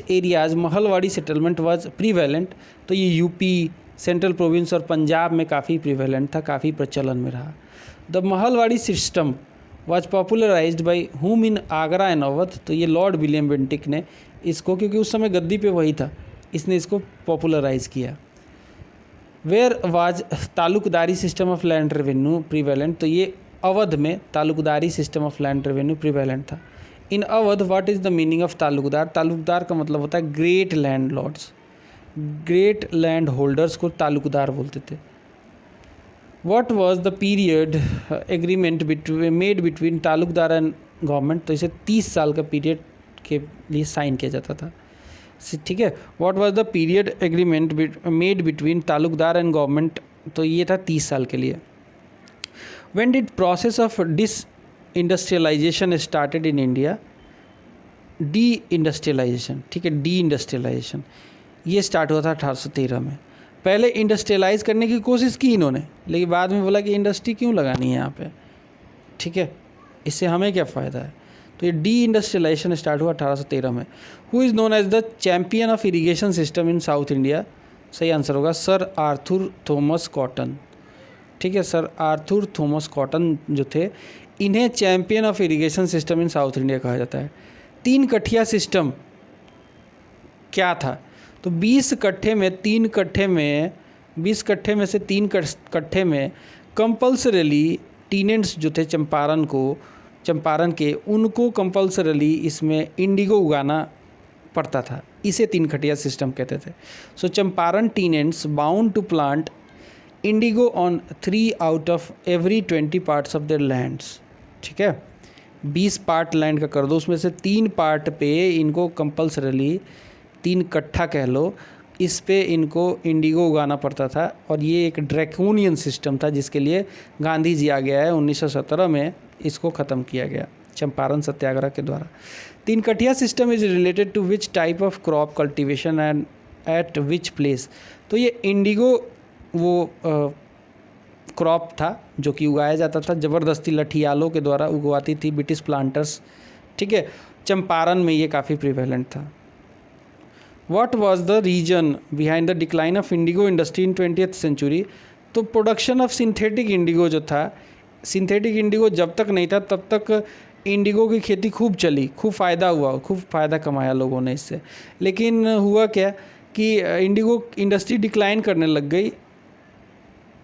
Speaker 1: areas mahalwari settlement was prevalent. तो ये यूपी, सेंट्रल प्रोविंस और पंजाब में काफ़ी प्रीवेलेंट था, काफ़ी प्रचलन में रहा। The Mahalwari system was popularised by whom in Agra and Awadh. तो ये लॉर्ड विलियम बेंटिक ने इसको, क्योंकि उस समय गद्दी पे वही था, इसने इसको पॉपुलराइज किया। Where was taluqdari system of land revenue prevalent. तो ये अवध में taluqdari system of land revenue prevalent था। In Awadh what is the meaning of taluqdar. Taluqdar का मतलब होता है great landlords, great land holders को तालुकदार बोलते थे। What was the period agreement made between Talukdar and government. तो इसे 30 साल का पीरियड के लिए साइन किया जाता था, ठीक है। What was the period agreement made between Talukdar and government. तो ये था 30 साल के लिए। When did process of dis industrialisation started in India. Deindustrialisation, ठीक है, डी इंडस्ट्रियलाइजेशन ये स्टार्ट हुआ था 1813 में। पहले इंडस्ट्रियलाइज करने की कोशिश की इन्होंने, लेकिन बाद में बोला कि इंडस्ट्री क्यों लगानी है यहाँ पे, ठीक है, इससे हमें क्या फ़ायदा है। तो ये डी इंडस्ट्रियलाइजेशन स्टार्ट हुआ 1813 में। Who is known as the champion of irrigation system in South India. सही आंसर होगा सर आर्थर थॉमस कॉटन, ठीक है। सर आर्थर थॉमस कॉटन जो थे, इन्हें champion of irrigation system in South India कहा जाता है। 3 कठिया सिस्टम क्या था। तो 20 कट्ठे में 3 कट्ठे में 20 कट्ठे में से 3 कट्ठे में कंपल्सरीली टीनेंट्स जो थे चंपारण के, उनको कंपल्सरीली इसमें इंडिगो उगाना पड़ता था। इसे 3 कठिया सिस्टम कहते थे। So Champaran tenants bound to plant indigo on 3 out of every 20 parts of their lands, ठीक है। 20 पार्ट लैंड का कर दो, उसमें से 3 पार्ट पे इनको कंपल्सरीली 3 कट्ठा कह लो, इस पे इनको इंडिगो उगाना पड़ता था और ये एक ड्रैकोनियन सिस्टम था जिसके लिए गांधी जी आ गया है 1917 में इसको ख़त्म किया गया चंपारण सत्याग्रह के द्वारा। Tinkathia system is related to which type of crop cultivation and at which place. तो ये इंडिगो वो क्रॉप था जो कि उगाया जाता था, ज़बरदस्ती लठियालों के द्वारा उगवाती थी ब्रिटिश प्लांटर्स, ठीक है। चंपारण में ये काफ़ी प्रिवेलेंट था। What was the reason behind the decline of indigo industry in 20th century. तो प्रोडक्शन ऑफ सिंथेटिक इंडिगो जो था, सिंथेटिक इंडिगो जब तक नहीं था तब तक इंडिगो की खेती खूब चली, खूब फ़ायदा हुआ, खूब फ़ायदा कमाया लोगों ने इससे। लेकिन हुआ क्या कि इंडिगो इंडस्ट्री डिक्लाइन करने लग गई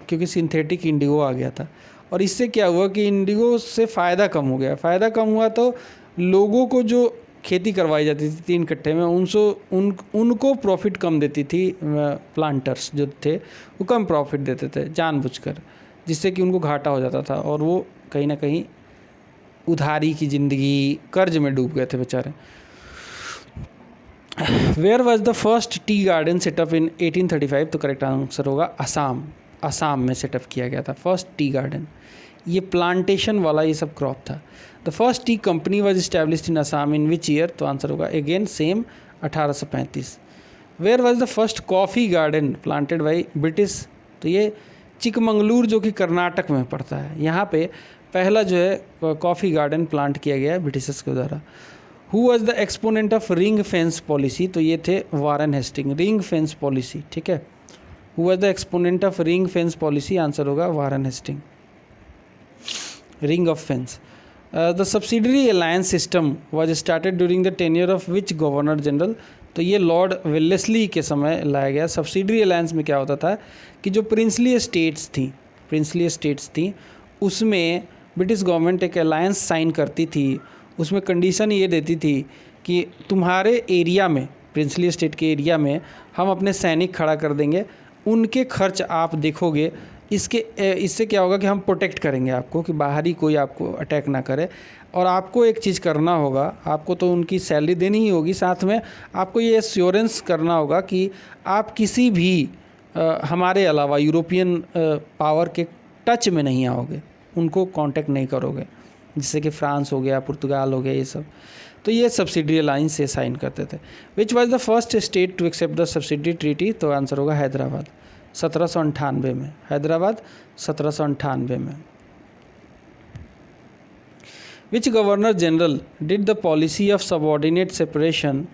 Speaker 1: क्योंकि सिंथेटिक इंडिगो आ गया था। और इससे क्या हुआ कि इंडिगो से फ़ायदा कम हो गया। फ़ायदा कम हुआ तो लोगों को जो खेती करवाई जाती थी 3 कट्ठे में उनको प्रॉफिट कम देती थी, प्लांटर्स जो थे वो कम प्रॉफिट देते थे जानबूझकर, जिससे कि उनको घाटा हो जाता था और वो कहीं ना कहीं उधारी की ज़िंदगी, कर्ज में डूब गए थे बेचारे। Where was the first tea garden set up in 1835। तो करेक्ट आंसर होगा असम। असम में सेटअप किया गया था फर्स्ट टी गार्डन। ये प्लांटेशन वाला ये सब क्रॉप था। The first tea company was established in Assam in which year. तो आंसर होगा again same 1835। Where was the first coffee garden planted by British. तो ये चिकमंगलूर जो कि कर्नाटक में पड़ता है, यहाँ पे पहला जो है कॉफ़ी गार्डन प्लांट किया गया है ब्रिटिशर्स के द्वारा। Who was the exponent of ring fence policy. तो ये थे Warren Hasting. Ring fence policy, ठीक है। Who was the exponent of ring fence policy. Answer होगा Warren Hasting. Ring of fence. The subsidiary alliance system was started during the tenure of which governor general. तो ये Lord Wellesley के समय लाया गया। Subsidiary alliance में क्या होता था कि जो प्रिंसली स्टेट्स थी उसमें ब्रिटिश गवर्नमेंट एक अलायंस साइन करती थी। उसमें कंडीशन ये देती थी कि तुम्हारे एरिया में, प्रिंसली स्टेट के एरिया में हम अपने सैनिक खड़ा कर देंगे, उनके खर्च आप देखोगे, इससे क्या होगा कि हम प्रोटेक्ट करेंगे आपको कि बाहरी कोई आपको अटैक ना करे। और आपको एक चीज़ करना होगा, आपको तो उनकी सैलरी देनी ही होगी, साथ में आपको ये एश्योरेंस करना होगा कि आप किसी भी हमारे अलावा यूरोपियन पावर के टच में नहीं आओगे, उनको कांटेक्ट नहीं करोगे, जैसे कि फ्रांस हो गया, पुर्तगाल हो गया, ये सब। तो ये सब्सिडरी अलायंस से साइन करते थे। Which was the first state to accept the subsidiary treaty. तो आंसर होगा हैदराबाद 1798 में। हैदराबाद 1798 में। Which governor general did the policy of subordinate separation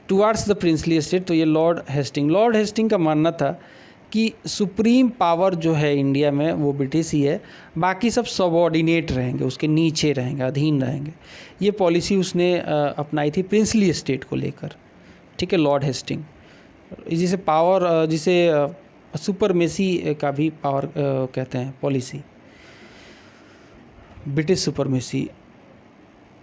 Speaker 1: towards the princely state. तो ये लॉर्ड हेस्टिंग का मानना था कि सुप्रीम पावर जो है इंडिया में वो ब्रिटिश ही है, बाकी सब सबऑर्डिनेट रहेंगे, उसके नीचे रहेंगे, अधीन रहेंगे। ये पॉलिसी उसने अपनाई थी प्रिंसली स्टेट को लेकर, ठीक है। लॉर्ड हेस्टिंग जिसे पावर, जिसे सुपरमेसी का भी पावर कहते हैं, policy, British supremacy.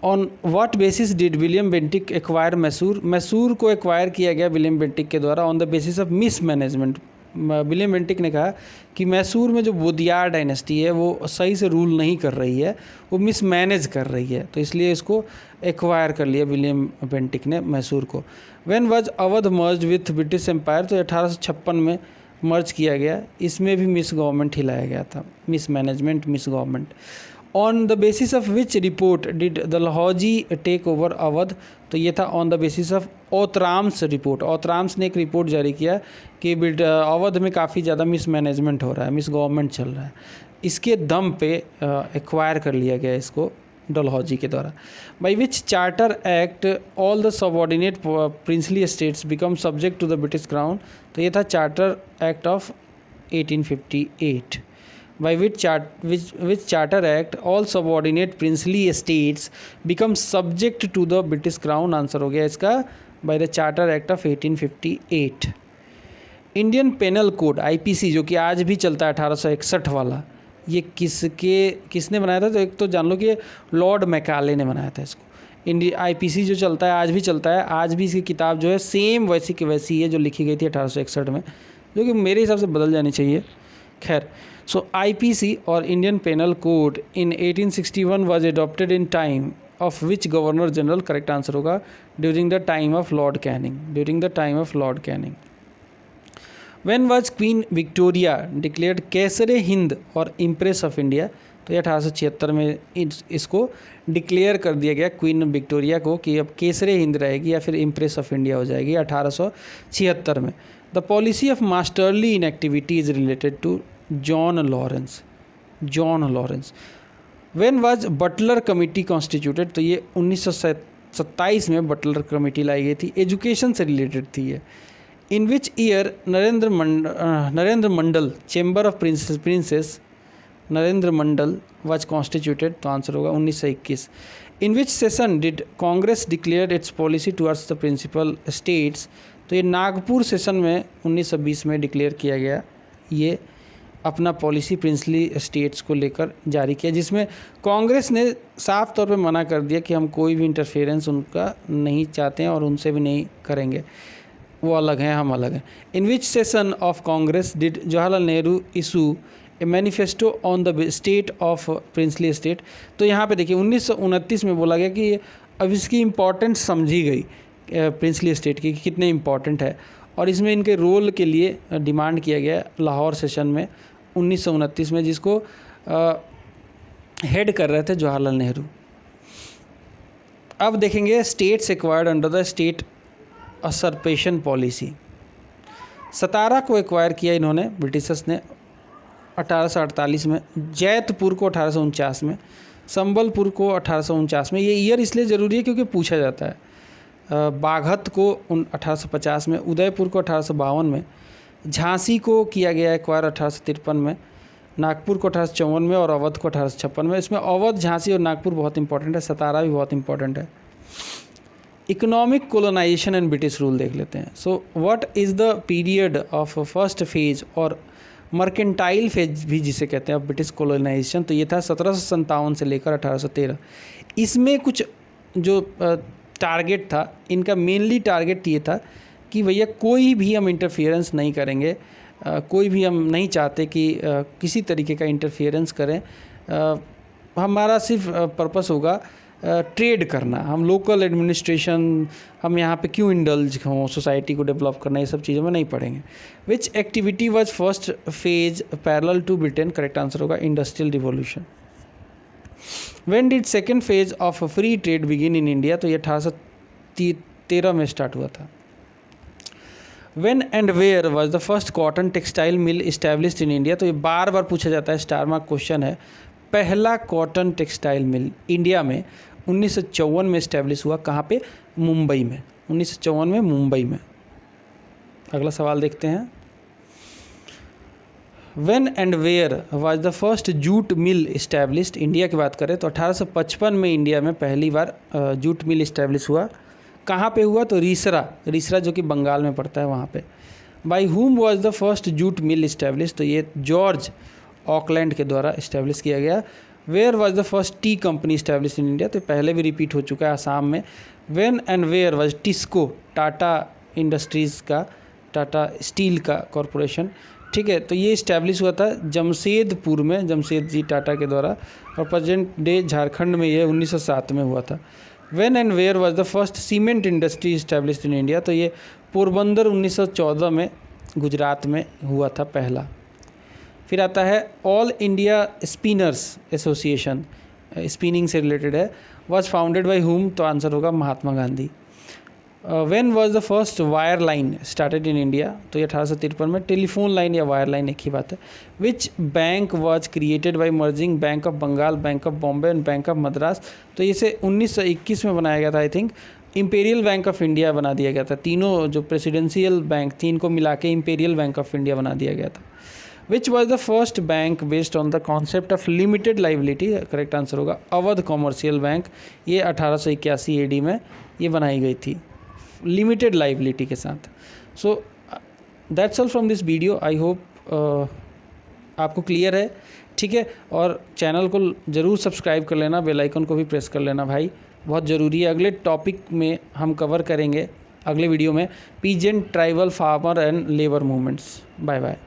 Speaker 1: On what basis did William Bentinck acquire Mysore. Mysore को एक्वायर किया गया विलियम बेंटिक के द्वारा on the basis of mismanagement. William Bentinck ने कहा कि मैसूर में जो बोदियार डायनेस्टी है वो सही से रूल नहीं कर रही है, वो मिसमैनेज कर रही है, तो इसलिए इसको एक्वायर कर लिया विलियम बेंटिक ने मैसूर को। When was Awadh merge with British empire. तो 1856 में मर्ज किया गया। इसमें भी मिस गवर्नमेंट ही लाया गया था, mismanagement, misgovernment. On the basis of which report did Dalhousie take over Awadh. तो ये था on the basis of Outram's report. Outram's ने एक रिपोर्ट जारी किया कि अवध में काफ़ी ज़्यादा मिस मैनेजमेंट हो रहा है, मिस गवर्नमेंट चल रहा है, इसके दम पे एक्वायर कर लिया गया इसको डलहौजी के द्वारा। By which charter act all the subordinate princely states become subject to the British crown. तो ये था charter act of 1858। by which charter act all subordinate princely states become subject to the British Crown। Answer हो गया इसका by the charter act of 1858। Indian penal code IPC जो कि आज भी चलता है 1861 वाला, ये किसने बनाया था। तो एक तो जान लो कि लॉर्ड मैकाले ने बनाया था इसको। IPC जो चलता है आज भी चलता है, आज भी इसकी किताब जो है सेम वैसी की वैसी है जो लिखी गई थी 1861 में, जो कि मेरे हिसाब से बदल जानी चाहिए। खैर, सो IPC और Indian penal code in 1861 was adopted in time of which governor general. Correct answer होगा during the time of lord Canning. During the time of lord Canning. When was queen Victoria declared कैसरे हिंद और empress of India, तो ये 1876 में इसको declare कर दिया गया क्वीन विक्टोरिया को कि अब केसरे हिंद रहेगी या फिर इम्प्रेस ऑफ इंडिया हो जाएगी 1876 में। The policy of masterly inactivity is related to John Lawrence. When was Butler committee constituted, तो ये 1927 में बटलर कमेटी लाई गई थी, एजुकेशन से रिलेटेड थी ये। In which year Narendra Mandal chamber of princes Narendra Mandal was constituted, तो आंसर होगा 1921। In which session did Congress declare its policy towards the principal states, तो ये नागपुर सेशन में 1920 में डिक्लेयर किया गया, ये अपना पॉलिसी प्रिंसली स्टेट्स को लेकर जारी किया, जिसमें कांग्रेस ने साफ तौर पे मना कर दिया कि हम कोई भी इंटरफेरेंस उनका नहीं चाहते हैं और उनसे भी नहीं करेंगे, वो अलग हैं, हम अलग हैं। In which session of Congress did Jawaharlal Nehru issue a manifesto on the state of princely state, तो यहाँ पे देखिए 1929 में बोला गया कि अब इसकी इम्पोर्टेंस समझी गई प्रिंसली स्टेट की कि कितने इम्पॉर्टेंट है, और इसमें इनके रोल के लिए डिमांड किया गया लाहौर सेशन में 1929 में, जिसको हेड कर रहे थे जवाहरलाल नेहरू। अब देखेंगे states acquired under the state usurpation policy. Satara को एक्वायर किया इन्होंने ब्रिटिशर्स ने 1848 में, जैतपुर को 1849 में, संबलपुर को 1849 में। ये ईयर इसलिए ज़रूरी है क्योंकि पूछा जाता है। बाघत को 1850 में, उदयपुर को 1852 में, झांसी को किया गया एक्वायर 1853 में, नागपुर को 1854 में और अवध को 1856 में। इसमें अवध, झांसी और नागपुर बहुत इंपॉर्टेंट है, सतारा भी बहुत इंपॉर्टेंट है। Economic colonisation and British rule देख लेते हैं। So what is the period of first phase और मर्केंटाइल फेज भी जिसे कहते हैं ब्रिटिश कोलोनाइजेशन, तो ये था 1757 से लेकर 1813। इसमें कुछ जो टारगेट था इनका, मेनली टारगेट ये था कि भैया कोई भी हम इंटरफियरेंस नहीं करेंगे, कोई भी हम नहीं चाहते कि किसी तरीके का इंटरफियरेंस करें, हमारा सिर्फ पर्पस होगा ट्रेड करना, हम लोकल एडमिनिस्ट्रेशन, हम यहाँ पे क्यों इंडल्ज हों, सोसाइटी को डेवलप करना, ये सब चीज़ों में नहीं पड़ेंगे। Which activity was first phase parallel to Britain, correct answer होगा industrial revolution. When did second phase of free trade begin in India, तो ये 1813 में स्टार्ट हुआ था। When and where was the first cotton textile mill established in India, तो ये बार बार पूछा जाता है, स्टार मार्क क्वेश्चन है। पहला कॉटन टेक्सटाइल मिल इंडिया में 1954 में इस्टेब्लिश हुआ, कहाँ पे? मुंबई में, 1954 में मुंबई में। अगला सवाल देखते हैं। When and where was the first jute mill established, India की बात करें तो 1855 में इंडिया में पहली बार जूट मिल इस्टेब्लिश हुआ। कहाँ पे हुआ? तो रीसरा जो कि बंगाल में पड़ता है वहाँ पे। By whom was the first jute mill establish, तो ये जॉर्ज ऑकलैंड के द्वारा इस्टेब्लिश किया गया। Where was the first tea company establish in India, तो पहले भी रिपीट हो चुका है आसाम में। When and where was TISCO, Tata industries का, टाटा स्टील का कॉरपोरेशन, ठीक है, तो ये इस्टेब्लिश हुआ था जमशेदपुर में, जमशेद जी टाटा के द्वारा, और प्रेजेंट डे झारखंड में ये 1907 में हुआ था। When and where was the first cement industry established in India, तो ये पोरबंदर 1914 में गुजरात में हुआ था पहला। फिर आता है all India spinners association, spinning से रिलेटेड है, वाज फाउंडेड बाय हुम, तो आंसर होगा Mahatma Gandhi. When was the first wire line started in India, तो ये 1853 में। टेलीफोन लाइन या वायर लाइन एक ही बात है। Which bank was created by merging bank of Bengal, bank of Bombay and bank of Madras, तो इसे 1921 में बनाया गया था। I think imperial bank of India बना दिया गया था। तीनों जो प्रेसिडेंशियल बैंक थी इनको मिला के इंपीरियल बैंक ऑफ इंडिया बना दिया गया था। Which was the first bank based on the concept of limited liability, correct answer होगा अवध कॉमर्शियल बैंक, ये 1881 AD में ये बनाई गई थी लिमिटेड लाइबिलिटी के साथ। So that's all from this video. I hope आपको क्लियर है, ठीक है, और चैनल को ज़रूर सब्सक्राइब कर लेना, बेल आइकन को भी प्रेस कर लेना भाई, बहुत ज़रूरी है। अगले टॉपिक में हम कवर करेंगे अगले वीडियो में peasant, tribal, farmer and labour movements. Bye bye.